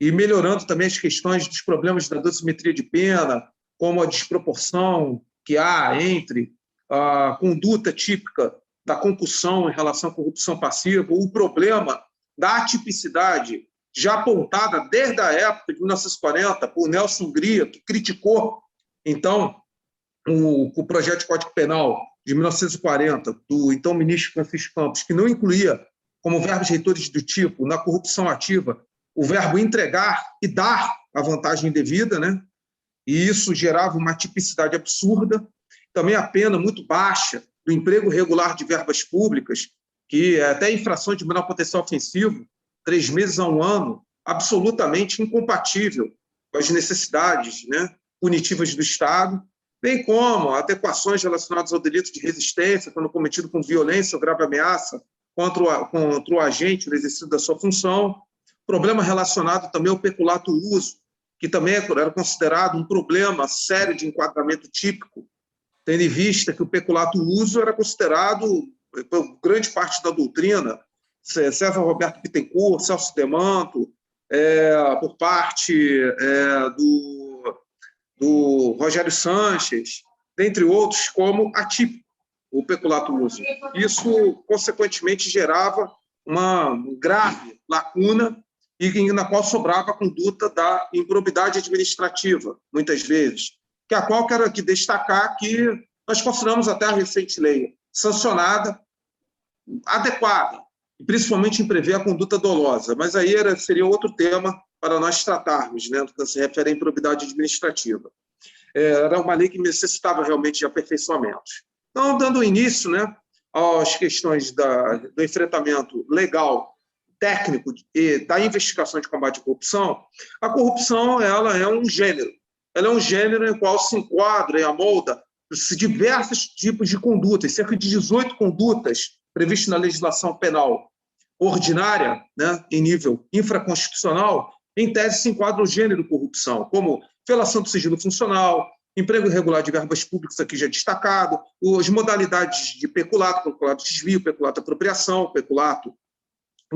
e melhorando também as questões dos problemas da dosimetria de pena, como a desproporção que há entre a conduta típica da concussão em relação à corrupção passiva, o problema da atipicidade já apontada desde a época de 1940 por Nelson Hungria, que criticou, então, o projeto de Código Penal de 1940, do então ministro Francisco Campos, que não incluía como verbos reitores do tipo, na corrupção ativa, o verbo entregar e dar a vantagem indevida, né? E isso gerava uma tipicidade absurda. Também a pena muito baixa do emprego regular de verbas públicas, que é até infração de menor potencial ofensivo, 3 meses a 1 ano, absolutamente incompatível com as necessidades, né, punitivas do Estado, bem como adequações relacionadas ao delito de resistência, quando cometido com violência ou grave ameaça contra o agente no exercício da sua função, problema relacionado também ao peculato-uso, que também era considerado um problema sério de enquadramento típico, tendo em vista que o peculato-uso era considerado, por grande parte da doutrina, César Roberto Bittencourt, Celso Demanto, por parte do Rogério Sanches, dentre outros, como atípico, o peculato-uso. Isso, consequentemente, gerava uma grave lacuna e na qual sobrava a conduta da improbidade administrativa, muitas vezes, que a qual quero aqui destacar que nós consideramos até a recente lei sancionada, adequada, principalmente em prever a conduta dolosa, mas aí seria outro tema para nós tratarmos, né, no que se refere à improbidade administrativa. Era uma lei que necessitava realmente de aperfeiçoamentos. Então, dando início, né, às questões do enfrentamento legal, técnico e da investigação de combate à corrupção, a corrupção ela é um gênero. Ela é um gênero em qual se enquadra e amolda diversos tipos de condutas, cerca de 18 condutas previstas na legislação penal ordinária, né, em nível infraconstitucional, em tese se enquadra o gênero corrupção, como violação do sigilo funcional, emprego irregular de verbas públicas, aqui já destacado, as modalidades de peculato, peculato desvio, peculato apropriação, peculato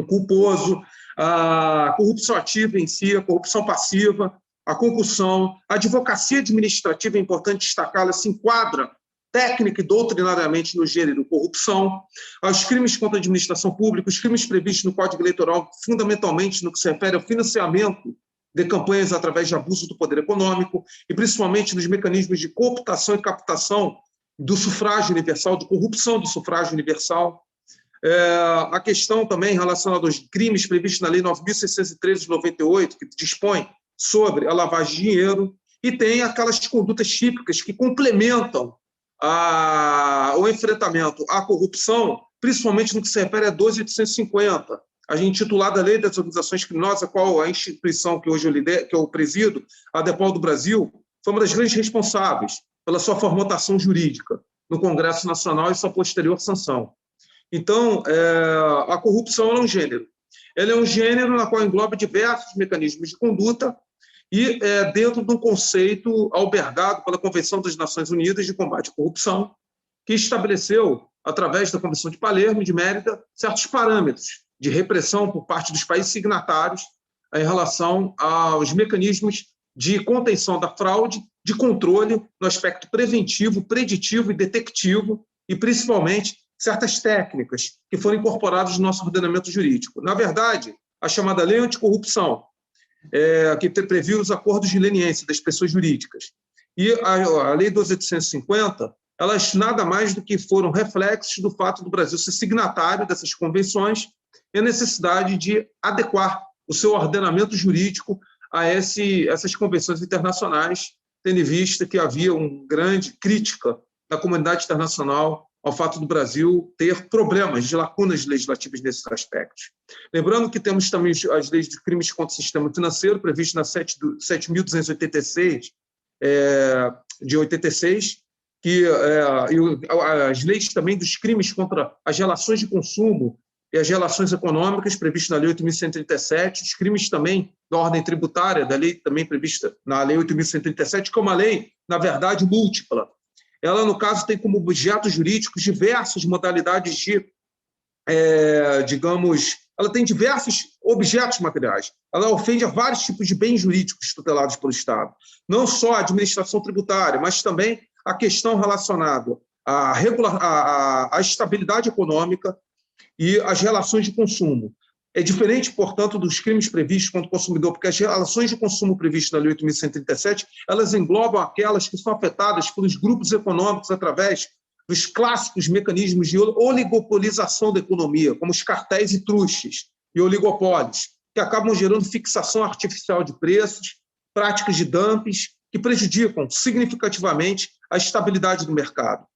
culposo, a corrupção ativa em si, a corrupção passiva, a concussão, a advocacia administrativa, é importante destacar, ela se enquadra técnica e doutrinariamente no gênero corrupção, os crimes contra a administração pública, os crimes previstos no Código Eleitoral, fundamentalmente no que se refere ao financiamento de campanhas através de abuso do poder econômico e principalmente nos mecanismos de cooptação e captação do sufrágio universal, de corrupção do sufrágio universal. A questão também relacionada aos crimes previstos na Lei 9.613 de 98, que dispõe sobre a lavagem de dinheiro, e tem aquelas condutas típicas que complementam o enfrentamento à corrupção, principalmente no que se refere a 12.850, a gente intitulada Lei das Organizações Criminosas, a qual a instituição que hoje eu presido, a DEPOL do Brasil, foi uma das grandes responsáveis pela sua formatação jurídica no Congresso Nacional e sua posterior sanção. Então, a corrupção é um gênero. Ela é um gênero na qual engloba diversos mecanismos de conduta e dentro de um conceito albergado pela Convenção das Nações Unidas de Combate à Corrupção, que estabeleceu, através da Convenção de Palermo e de Mérida, certos parâmetros de repressão por parte dos países signatários em relação aos mecanismos de contenção da fraude, de controle no aspecto preventivo, preditivo e detectivo, e principalmente certas técnicas que foram incorporadas no nosso ordenamento jurídico. Na verdade, a chamada Lei Anticorrupção, que previu os acordos de leniência das pessoas jurídicas, e a Lei 12.850, elas nada mais do que foram reflexos do fato do Brasil ser signatário dessas convenções e a necessidade de adequar o seu ordenamento jurídico a essas convenções internacionais, tendo em vista que havia uma grande crítica da comunidade internacional ao fato do Brasil ter problemas de lacunas legislativas nesses aspectos. Lembrando que temos também as leis de crimes contra o sistema financeiro, previstas na 7.286 de 86, e as leis também dos crimes contra as relações de consumo e as relações econômicas, previstas na Lei 8.137, os crimes também da ordem tributária, da lei também prevista na Lei 8.137, que é uma lei, na verdade, múltipla. Ela, no caso, tem como objeto jurídico diversas modalidades de, ela tem diversos objetos materiais. Ela ofende a vários tipos de bens jurídicos tutelados pelo Estado. Não só a administração tributária, mas também a questão relacionada à estabilidade econômica e às relações de consumo. É diferente, portanto, dos crimes previstos contra o consumidor, porque as relações de consumo previstas na Lei 8.137, elas englobam aquelas que são afetadas pelos grupos econômicos através dos clássicos mecanismos de oligopolização da economia, como os cartéis e trustes e oligopólios, que acabam gerando fixação artificial de preços, práticas de dumping, que prejudicam significativamente a estabilidade do mercado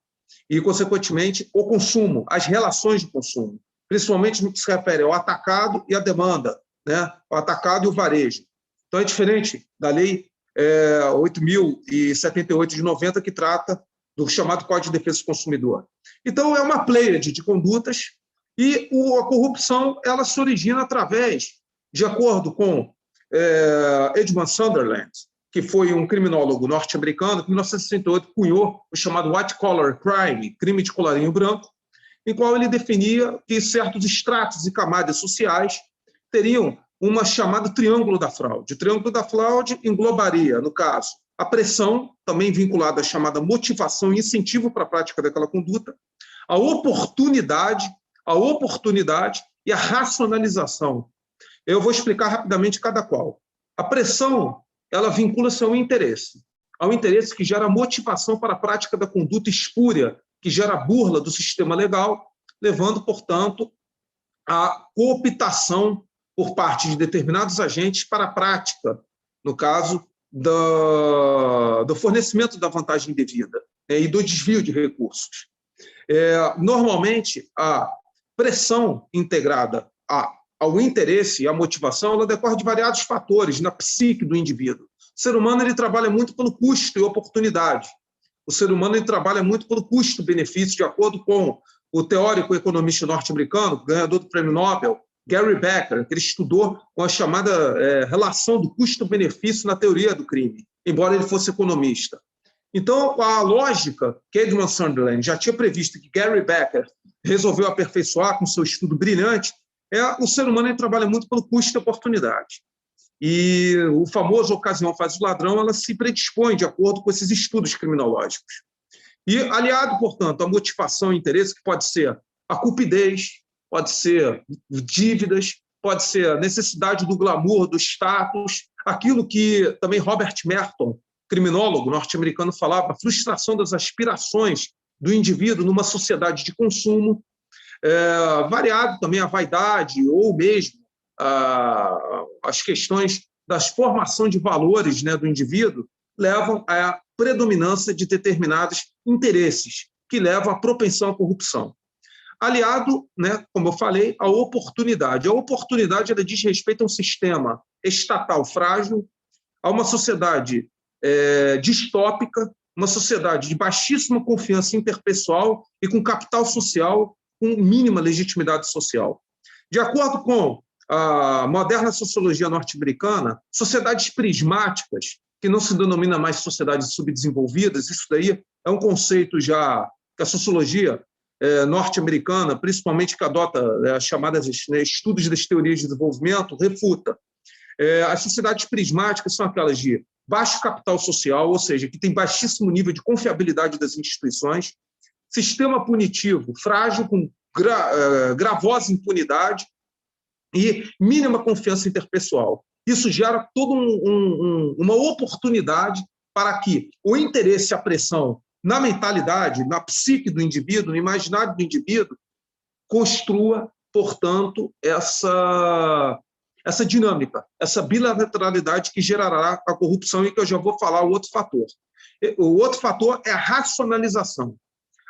e, consequentemente, o consumo, as relações de consumo, principalmente no que se refere ao atacado e à demanda, né? O atacado e o varejo. Então, é diferente da Lei 8.078 de 90, que trata do chamado Código de Defesa do Consumidor. Então, é uma pleiade de condutas E a corrupção ela se origina através, de acordo com Edmund Sunderland, que foi um criminólogo norte-americano, que em 1968 cunhou o chamado white collar crime, crime de colarinho branco, em qual ele definia que certos estratos e camadas sociais teriam uma chamada triângulo da fraude. O triângulo da fraude englobaria, no caso, a pressão, também vinculada à chamada motivação e incentivo para a prática daquela conduta, a oportunidade e a racionalização. Eu vou explicar rapidamente cada qual. A pressão, ela vincula-se ao interesse que gera motivação para a prática da conduta espúria, que gera burla do sistema legal, levando, portanto, à cooptação por parte de determinados agentes para a prática, no caso do fornecimento da vantagem indevida, e do desvio de recursos. Normalmente, a pressão integrada ao interesse e à motivação, ela decorre de variados fatores na psique do indivíduo. O ser humano ele trabalha muito pelo custo e oportunidade. O ser humano ele trabalha muito pelo custo-benefício, de acordo com o teórico economista norte-americano, ganhador do Prêmio Nobel, Gary Becker, que ele estudou com a chamada relação do custo-benefício na teoria do crime, embora ele fosse economista. Então, a lógica que Edmund Sunderland já tinha previsto, que Gary Becker resolveu aperfeiçoar com seu estudo brilhante, o ser humano ele trabalha muito pelo custo e oportunidade. E o famoso ocasião faz o ladrão, ela se predispõe de acordo com esses estudos criminológicos. E aliado, portanto, à motivação e interesse, que pode ser a cupidez, pode ser dívidas, pode ser a necessidade do glamour, do status, aquilo que também Robert Merton, criminólogo norte-americano, falava, a frustração das aspirações do indivíduo numa sociedade de consumo, variado também a vaidade ou mesmo as questões da formação de valores, né, do indivíduo, levam à predominância de determinados interesses, que levam à propensão à corrupção. Aliado, né, como eu falei, à oportunidade. A oportunidade ela diz respeito a um sistema estatal frágil, a uma sociedade distópica, uma sociedade de baixíssima confiança interpessoal e com capital social com mínima legitimidade social. De acordo com a moderna sociologia norte-americana, sociedades prismáticas, que não se denomina mais sociedades subdesenvolvidas, isso daí é um conceito já que a sociologia norte-americana, principalmente que adota as chamadas estudos das teorias de desenvolvimento, refuta. As sociedades prismáticas são aquelas de baixo capital social, ou seja, que tem baixíssimo nível de confiabilidade das instituições, sistema punitivo frágil, com gravosa impunidade e mínima confiança interpessoal. Isso gera toda uma oportunidade para que o interesse e a pressão na mentalidade, na psique do indivíduo, no imaginário do indivíduo, construa, portanto, essa dinâmica, essa bilateralidade que gerará a corrupção, e que eu já vou falar o outro fator. O outro fator é a racionalização.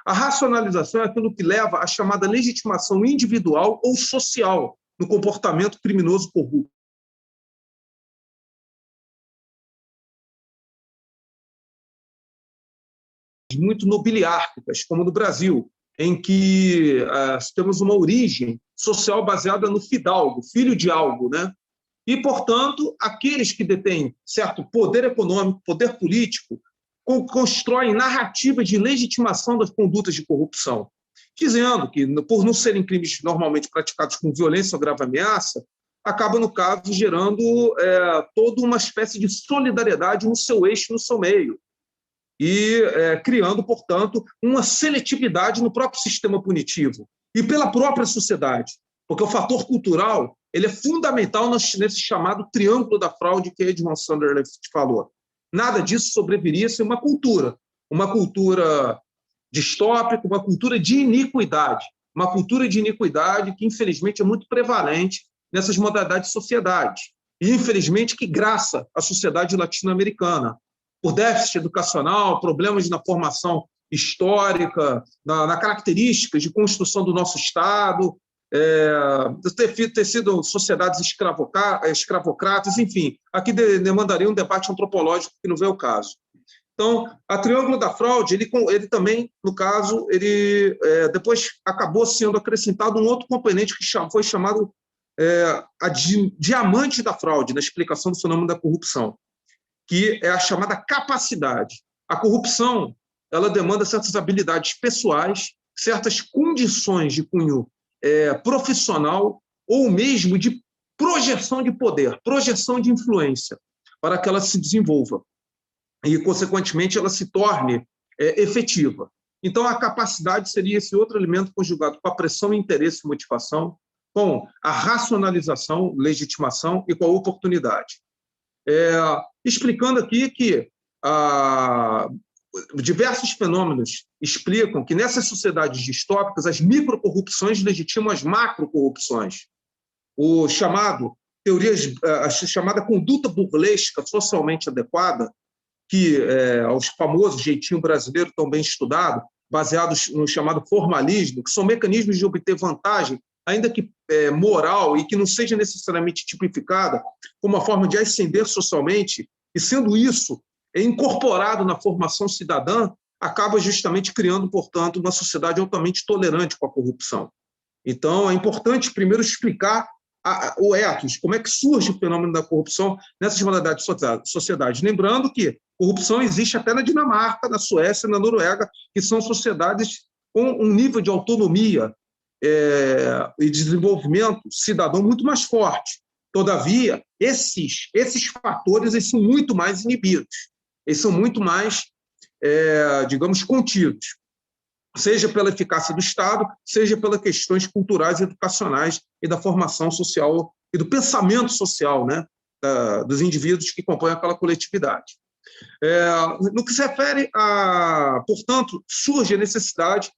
A racionalização é aquilo que leva à chamada legitimação individual ou social no comportamento criminoso corrupto. Muito nobiliárquicas, como no Brasil, em que temos uma origem social baseada no fidalgo, filho de algo, né? E, portanto, aqueles que detêm certo poder econômico, poder político, constroem narrativas de legitimação das condutas de corrupção, dizendo que, por não serem crimes normalmente praticados com violência ou grave ameaça, acaba, no caso, gerando toda uma espécie de solidariedade no seu eixo, no seu meio, e criando, portanto, uma seletividade no próprio sistema punitivo e pela própria sociedade, porque o fator cultural ele é fundamental nesse chamado triângulo da fraude que Edmund Sunderland falou. Nada disso sobreviria sem uma cultura distópica, uma cultura de iniquidade que, infelizmente, é muito prevalente nessas modalidades de sociedade, e, infelizmente, que graça a sociedade latino-americana, por déficit educacional, problemas na formação histórica, na características de construção do nosso Estado, ter sido sociedades escravocratas, enfim, aqui demandaria um debate antropológico que não vem ao caso. Então, a Triângulo da Fraude, ele também, no caso, depois acabou sendo acrescentado um outro componente que foi chamado diamante da fraude, na explicação do fenômeno da corrupção, que é a chamada capacidade. A corrupção, ela demanda certas habilidades pessoais, certas condições de cunho profissional ou mesmo de projeção de poder, projeção de influência, para que ela se desenvolva e, consequentemente, ela se torne efetiva. Então, a capacidade seria esse outro elemento conjugado com a pressão, interesse e motivação, com a racionalização, legitimação e com a oportunidade. Explicando aqui que diversos fenômenos explicam que nessas sociedades distópicas as microcorrupções legitimam as macrocorrupções. A chamada conduta burlesca socialmente adequada, que aos famosos jeitinho brasileiro tão bem estudado, baseados no chamado formalismo, que são mecanismos de obter vantagem, ainda que moral e que não seja necessariamente tipificada como uma forma de ascender socialmente, e sendo isso incorporado na formação cidadã, acaba justamente criando, portanto, uma sociedade altamente tolerante com a corrupção. Então, é importante primeiro explicar o ethos, como é que surge o fenômeno da corrupção nessas modalidades de sociedade. Lembrando que corrupção existe até na Dinamarca, na Suécia, na Noruega, que são sociedades com um nível de autonomia e desenvolvimento cidadão muito mais forte. Todavia, esses fatores eles são muito mais inibidos, eles são muito mais, digamos, contidos, seja pela eficácia do Estado, seja pelas questões culturais e educacionais e da formação social e do pensamento social, né, dos indivíduos que compõem aquela coletividade. No que se refere portanto, surge a necessidade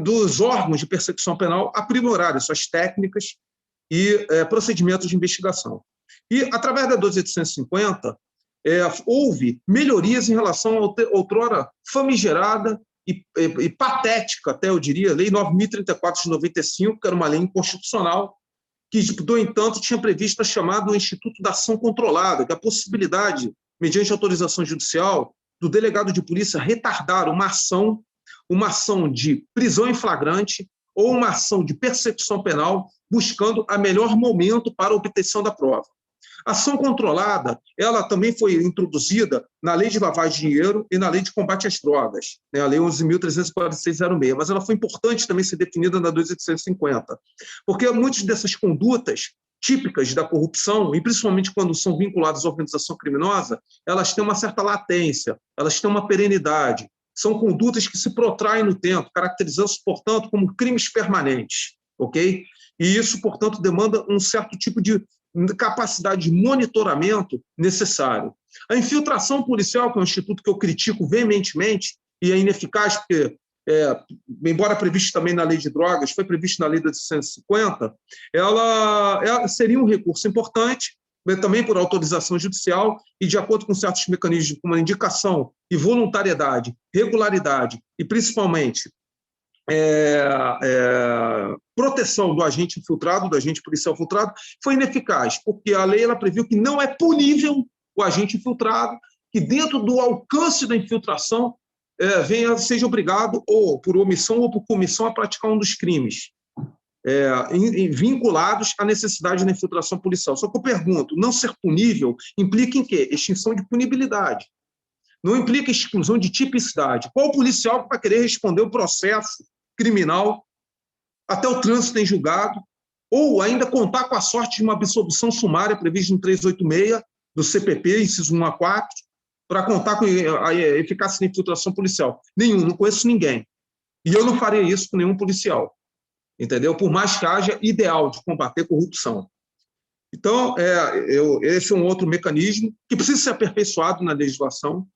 dos órgãos de persecução penal aprimorarem suas técnicas e procedimentos de investigação. E, através da 12.850, houve melhorias em relação à outrora famigerada e patética, até eu diria, Lei 9.034 de 95, que era uma lei inconstitucional, que, no entanto, tinha previsto a chamada Instituto da Ação Controlada, que é a possibilidade, mediante autorização judicial, do delegado de polícia retardar uma ação de prisão em flagrante ou uma ação de persecução penal, buscando o melhor momento para a obtenção da prova. A ação controlada, ela também foi introduzida na Lei de Lavagem de Dinheiro e na Lei de Combate às Drogas, né, a Lei 11.346/06, mas ela foi importante também ser definida na 2.850, porque muitas dessas condutas típicas da corrupção, e principalmente quando são vinculadas à organização criminosa, elas têm uma certa latência, elas têm uma perenidade, são condutas que se protraem no tempo, caracterizando-se, portanto, como crimes permanentes, ok? E isso, portanto, demanda um certo tipo de capacidade de monitoramento necessário. A infiltração policial, que é um instituto que eu critico veementemente e é ineficaz, porque, embora previsto também na Lei de Drogas, foi previsto na Lei de 850, ela seria um recurso importante, também por autorização judicial e de acordo com certos mecanismos, como a indicação e voluntariedade, regularidade e, principalmente, proteção do agente infiltrado, do agente policial infiltrado, foi ineficaz, porque a lei ela previu que não é punível o agente infiltrado, que dentro do alcance da infiltração seja obrigado, ou por omissão ou por comissão, a praticar um dos crimes vinculados à necessidade da infiltração policial. Só que eu pergunto, não ser punível implica em quê? Extinção de punibilidade. Não implica exclusão de tipicidade. Qual policial vai querer responder o processo criminal até o trânsito em julgado, ou ainda contar com a sorte de uma absolvição sumária prevista no 386 do CPP, inciso 1 a 4, para contar com a eficácia da infiltração policial? Nenhum, não conheço ninguém. E eu não faria isso com nenhum policial, entendeu? Por mais que haja ideal de combater corrupção. Então, esse é um outro mecanismo que precisa ser aperfeiçoado na legislação.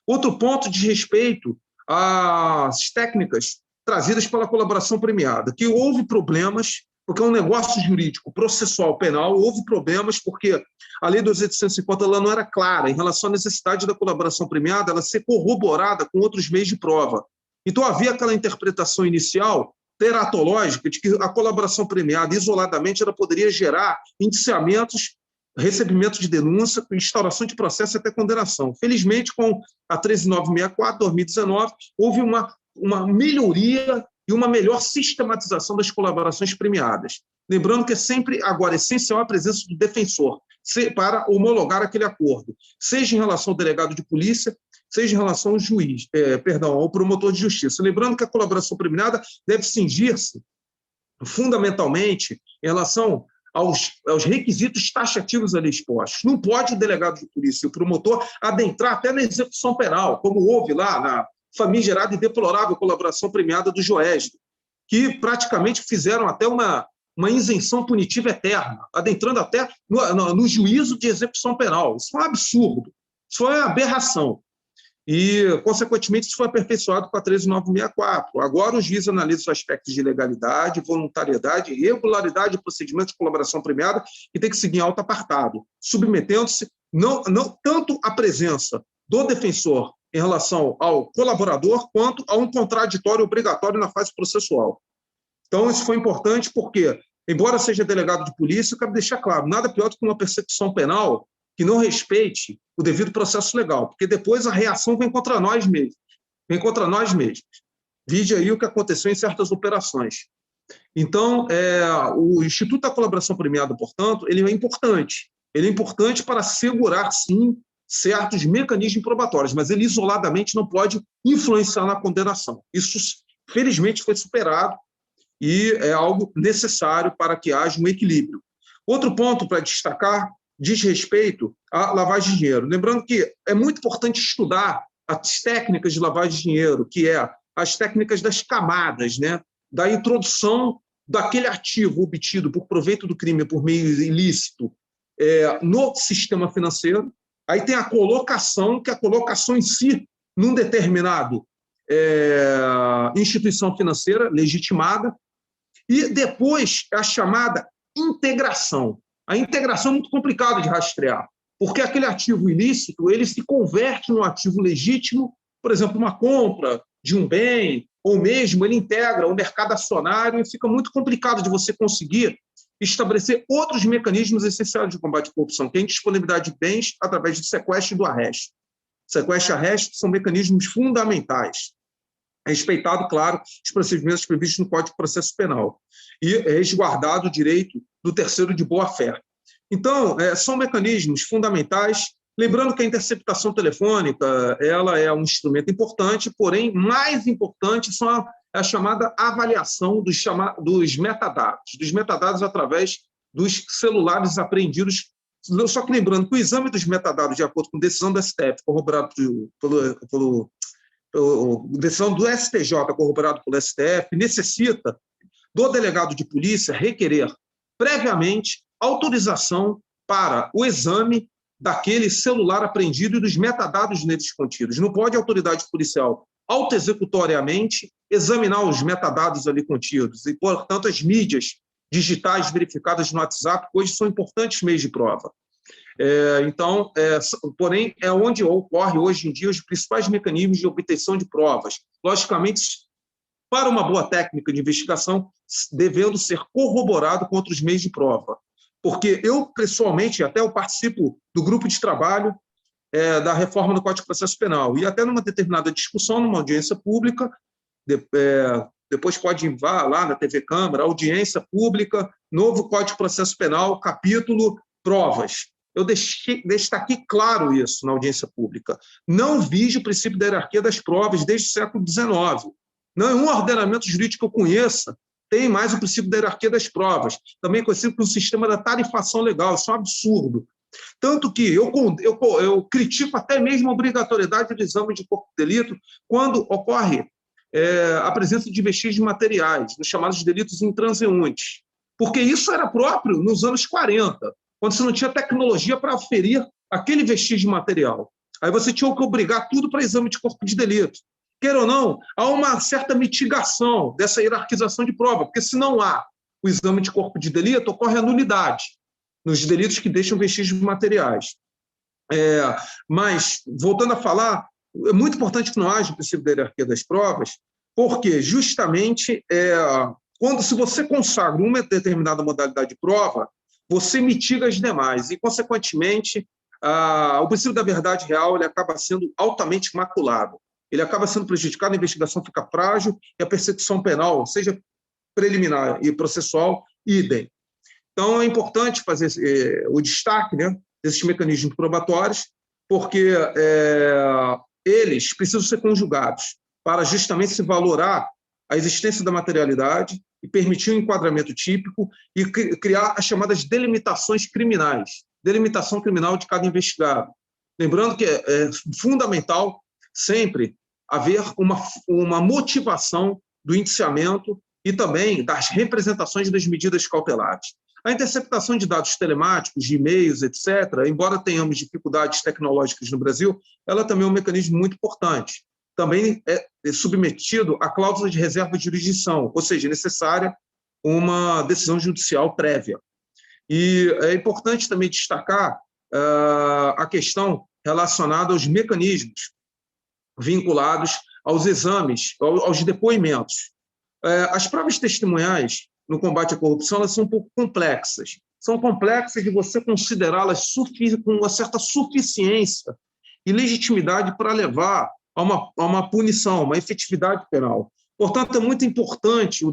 Outro ponto diz respeito às técnicas trazidas pela colaboração premiada, que houve problemas, porque é um negócio jurídico, processual, penal, houve problemas porque a Lei 2.850 ela não era clara em relação à necessidade da colaboração premiada, ela ser corroborada com outros meios de prova. Então, havia aquela interpretação inicial teratológica de que a colaboração premiada, isoladamente, ela poderia gerar indiciamentos recebimento de denúncia, instauração de processo até condenação. Felizmente, com a 13964, 2019, houve uma melhoria e uma melhor sistematização das colaborações premiadas. Lembrando que é sempre, agora, essencial a presença do defensor para homologar aquele acordo, seja em relação ao delegado de polícia, seja em relação ao juiz, ao promotor de justiça. Lembrando que a colaboração premiada deve cingir-se fundamentalmente em relação aos requisitos taxativos ali expostos. Não pode o delegado de polícia e o promotor adentrar até na execução penal, como houve lá na famigerada e deplorável colaboração premiada do Joesdo, que praticamente fizeram até uma isenção punitiva eterna, adentrando até no juízo de execução penal. Isso é um absurdo, isso é uma aberração. E, consequentemente, isso foi aperfeiçoado com a 13964. Agora, o juiz analisa os aspectos de legalidade, voluntariedade, regularidade de procedimento de colaboração premiada e tem que seguir em alto apartado, submetendo-se não tanto à presença do defensor em relação ao colaborador, quanto a um contraditório obrigatório na fase processual. Então, isso foi importante porque, embora seja delegado de polícia, eu quero deixar claro, nada pior do que uma persecução penal que não respeite o devido processo legal, porque depois a reação vem contra nós mesmos. Vide aí o que aconteceu em certas operações. Então, o Instituto da Colaboração Premiada, portanto, ele é importante. Ele é importante para assegurar, sim, certos mecanismos probatórios, mas ele isoladamente não pode influenciar na condenação. Isso, felizmente, foi superado e é algo necessário para que haja um equilíbrio. Outro ponto para destacar diz respeito à lavagem de dinheiro. Lembrando que é muito importante estudar as técnicas de lavagem de dinheiro, que é as técnicas das camadas, né? Da introdução daquele ativo obtido por proveito do crime por meio ilícito no sistema financeiro. Aí tem a colocação, que é a colocação em si, num determinado instituição financeira legitimada, e depois a chamada integração. A integração é muito complicada de rastrear, porque aquele ativo ilícito ele se converte num ativo legítimo, por exemplo, uma compra de um bem, ou mesmo ele integra o mercado acionário, e fica muito complicado de você conseguir estabelecer outros mecanismos essenciais de combate à corrupção, que é a indisponibilidade de bens através do sequestro e do arresto. Sequestro e arresto são mecanismos fundamentais. Respeitado, claro, os procedimentos previstos no Código de Processo Penal e resguardado o direito do terceiro de boa-fé. Então, são mecanismos fundamentais. Lembrando que a interceptação telefônica ela é um instrumento importante, porém, mais importante são a chamada avaliação dos metadados através dos celulares apreendidos. Só que lembrando que o exame dos metadados, de acordo com a decisão do STF, corroborado decisão do STJ, corroborado pelo STF, necessita do delegado de polícia requerer previamente autorização para o exame daquele celular apreendido e dos metadados neles contidos. Não pode a autoridade policial, autoexecutoriamente, examinar os metadados ali contidos. E, portanto, as mídias digitais verificadas no WhatsApp hoje são importantes meios de prova. Porém, é onde ocorre hoje em dia os principais mecanismos de obtenção de provas. Logicamente, para uma boa técnica de investigação, devendo ser corroborado com outros meios de prova. Porque eu, pessoalmente, até eu participo do grupo de trabalho da reforma do Código de Processo Penal, e até numa determinada discussão, numa audiência pública, depois pode ir lá na TV Câmara, audiência pública, novo Código de Processo Penal, capítulo provas. Eu destaquei claro isso na audiência pública. Não vige o princípio da hierarquia das provas desde o século XIX. Nenhum ordenamento jurídico que eu conheça tem mais o princípio da hierarquia das provas, também conhecido como sistema da tarifação legal. Isso é um absurdo. Tanto que eu critico até mesmo a obrigatoriedade do exame de corpo de delito quando ocorre a presença de vestígios materiais, nos chamados delitos intranseuntes, porque isso era próprio nos anos 40, quando você não tinha tecnologia para aferir aquele vestígio material. Aí você tinha que obrigar tudo para exame de corpo de delito. Queira ou não, há uma certa mitigação dessa hierarquização de prova, porque se não há o exame de corpo de delito, ocorre a nulidade nos delitos que deixam vestígios materiais. Mas, voltando a falar, é muito importante que não haja o princípio da hierarquia das provas, porque, justamente, se você consagra uma determinada modalidade de prova, você mitiga as demais e, consequentemente, o princípio da verdade real ele acaba sendo altamente maculado. Ele acaba sendo prejudicado, a investigação fica frágil e a persecução penal, seja preliminar e processual, idem. Então, é importante fazer o destaque, né, desses mecanismos probatórios, porque eles precisam ser conjugados para justamente se valorar a existência da materialidade e permitir o enquadramento típico e criar as chamadas delimitações criminais, delimitação criminal de cada investigado. Lembrando que é fundamental sempre haver uma motivação do indiciamento e também das representações das medidas cautelares. A interceptação de dados telemáticos, de e-mails, etc., embora tenhamos dificuldades tecnológicas no Brasil, ela também é um mecanismo muito importante. Também é submetido à cláusula de reserva de jurisdição, ou seja, é necessária uma decisão judicial prévia. E é importante também destacar a questão relacionada aos mecanismos vinculados aos exames, aos depoimentos. As provas testemunhais no combate à corrupção, elas são um pouco complexas. São complexas de você considerá-las com uma certa suficiência e legitimidade para levar a uma punição, uma efetividade penal. Portanto, é muito importante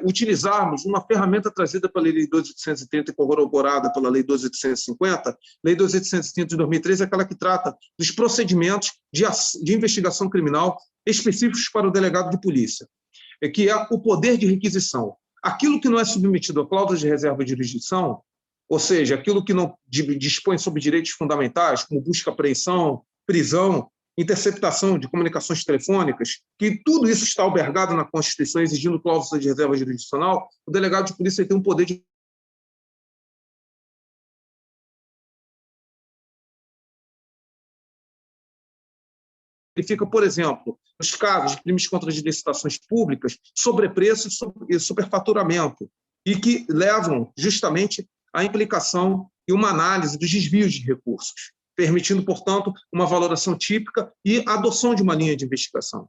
utilizarmos uma ferramenta trazida pela Lei 12.830 e corroborada pela Lei 12.850. Lei 12.830 de 2013 é aquela que trata dos procedimentos de investigação criminal específicos para o delegado de polícia, que é o poder de requisição. Aquilo que não é submetido à cláusula de reserva de jurisdição, ou seja, aquilo que não dispõe sobre direitos fundamentais, como busca, apreensão, prisão, interceptação de comunicações telefônicas, que tudo isso está albergado na Constituição, exigindo cláusula de reserva jurisdicional, o delegado de polícia tem um poder de verifica, por exemplo, nos casos de crimes contra as licitações públicas, sobrepreço e superfaturamento, e que levam justamente à implicação e uma análise dos desvios de recursos, permitindo, portanto, uma valoração típica e a adoção de uma linha de investigação.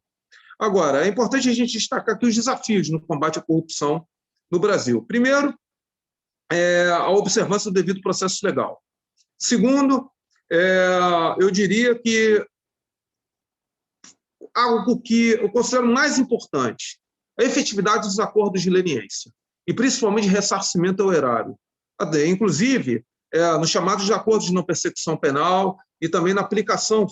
Agora, é importante a gente destacar aqui os desafios no combate à corrupção no Brasil. Primeiro, a observância do devido processo legal. Segundo, eu diria que algo que eu considero mais importante, a efetividade dos acordos de leniência, e principalmente ressarcimento ao erário. Inclusive, nos chamados de acordos de não persecução penal e também na aplicação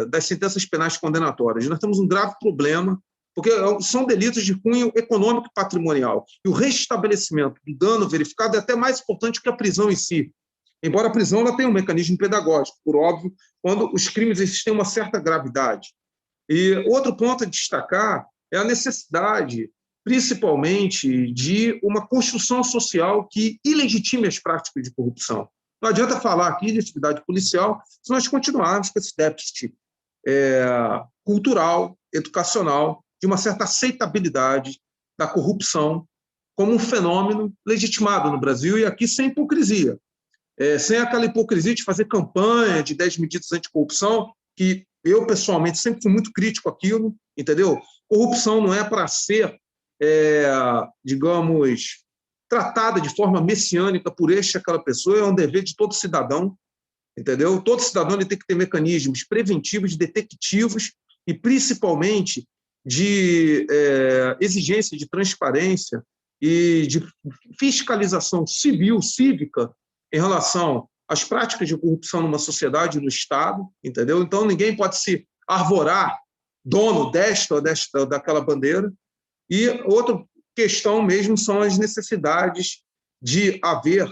das sentenças penais condenatórias. Nós temos um grave problema, porque são delitos de cunho econômico e patrimonial, e o restabelecimento do dano verificado é até mais importante que a prisão em si, embora a prisão ela tenha um mecanismo pedagógico, por óbvio, quando os crimes existem uma certa gravidade. E outro ponto a destacar é a necessidade, principalmente, de uma construção social que ilegitime as práticas de corrupção. Não adianta falar aqui de atividade policial se nós continuarmos com esse déficit cultural, educacional, de uma certa aceitabilidade da corrupção como um fenômeno legitimado no Brasil, e aqui sem hipocrisia. Sem aquela hipocrisia de fazer campanha de 10 medidas anticorrupção, que eu, pessoalmente, sempre fui muito crítico àquilo, entendeu? Corrupção não é para ser, digamos, tratada de forma messiânica por aquela pessoa, é um dever de todo cidadão, entendeu? Todo cidadão ele tem que ter mecanismos preventivos, detectivos e, principalmente, de exigência de transparência e de fiscalização civil, cívica, em relação às práticas de corrupção numa sociedade, no Estado, entendeu? Então, ninguém pode se arvorar dono desta ou daquela bandeira. E outra questão mesmo são as necessidades de haver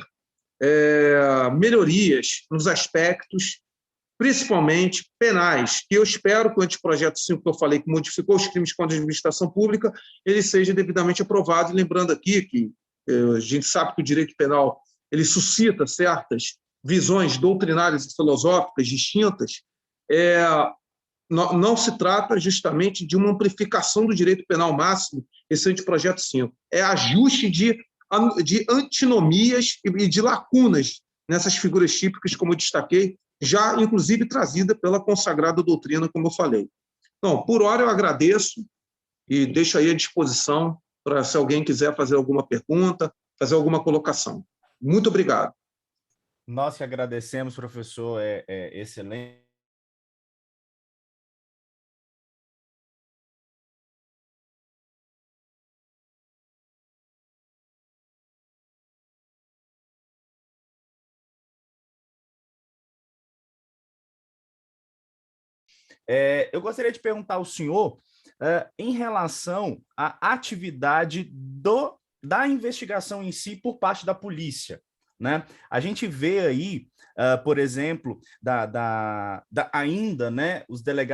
melhorias nos aspectos, principalmente penais, que eu espero que o anteprojeto 5 que eu falei, que modificou os crimes contra a administração pública, ele seja devidamente aprovado. E lembrando aqui que a gente sabe que o direito penal ele suscita certas visões doutrinárias e filosóficas distintas, não se trata justamente de uma amplificação do direito penal máximo, esse anteprojeto 5. É ajuste de antinomias e de lacunas nessas figuras típicas, como eu destaquei, já inclusive trazida pela consagrada doutrina, como eu falei. Então, por hora eu agradeço e deixo aí à disposição para se alguém quiser fazer alguma pergunta, fazer alguma colocação. Muito obrigado. Nós que agradecemos, professor, excelente. Eu gostaria de perguntar ao senhor em relação à atividade da investigação em si por parte da polícia, né? A gente vê aí, por exemplo, ainda, né, os delegados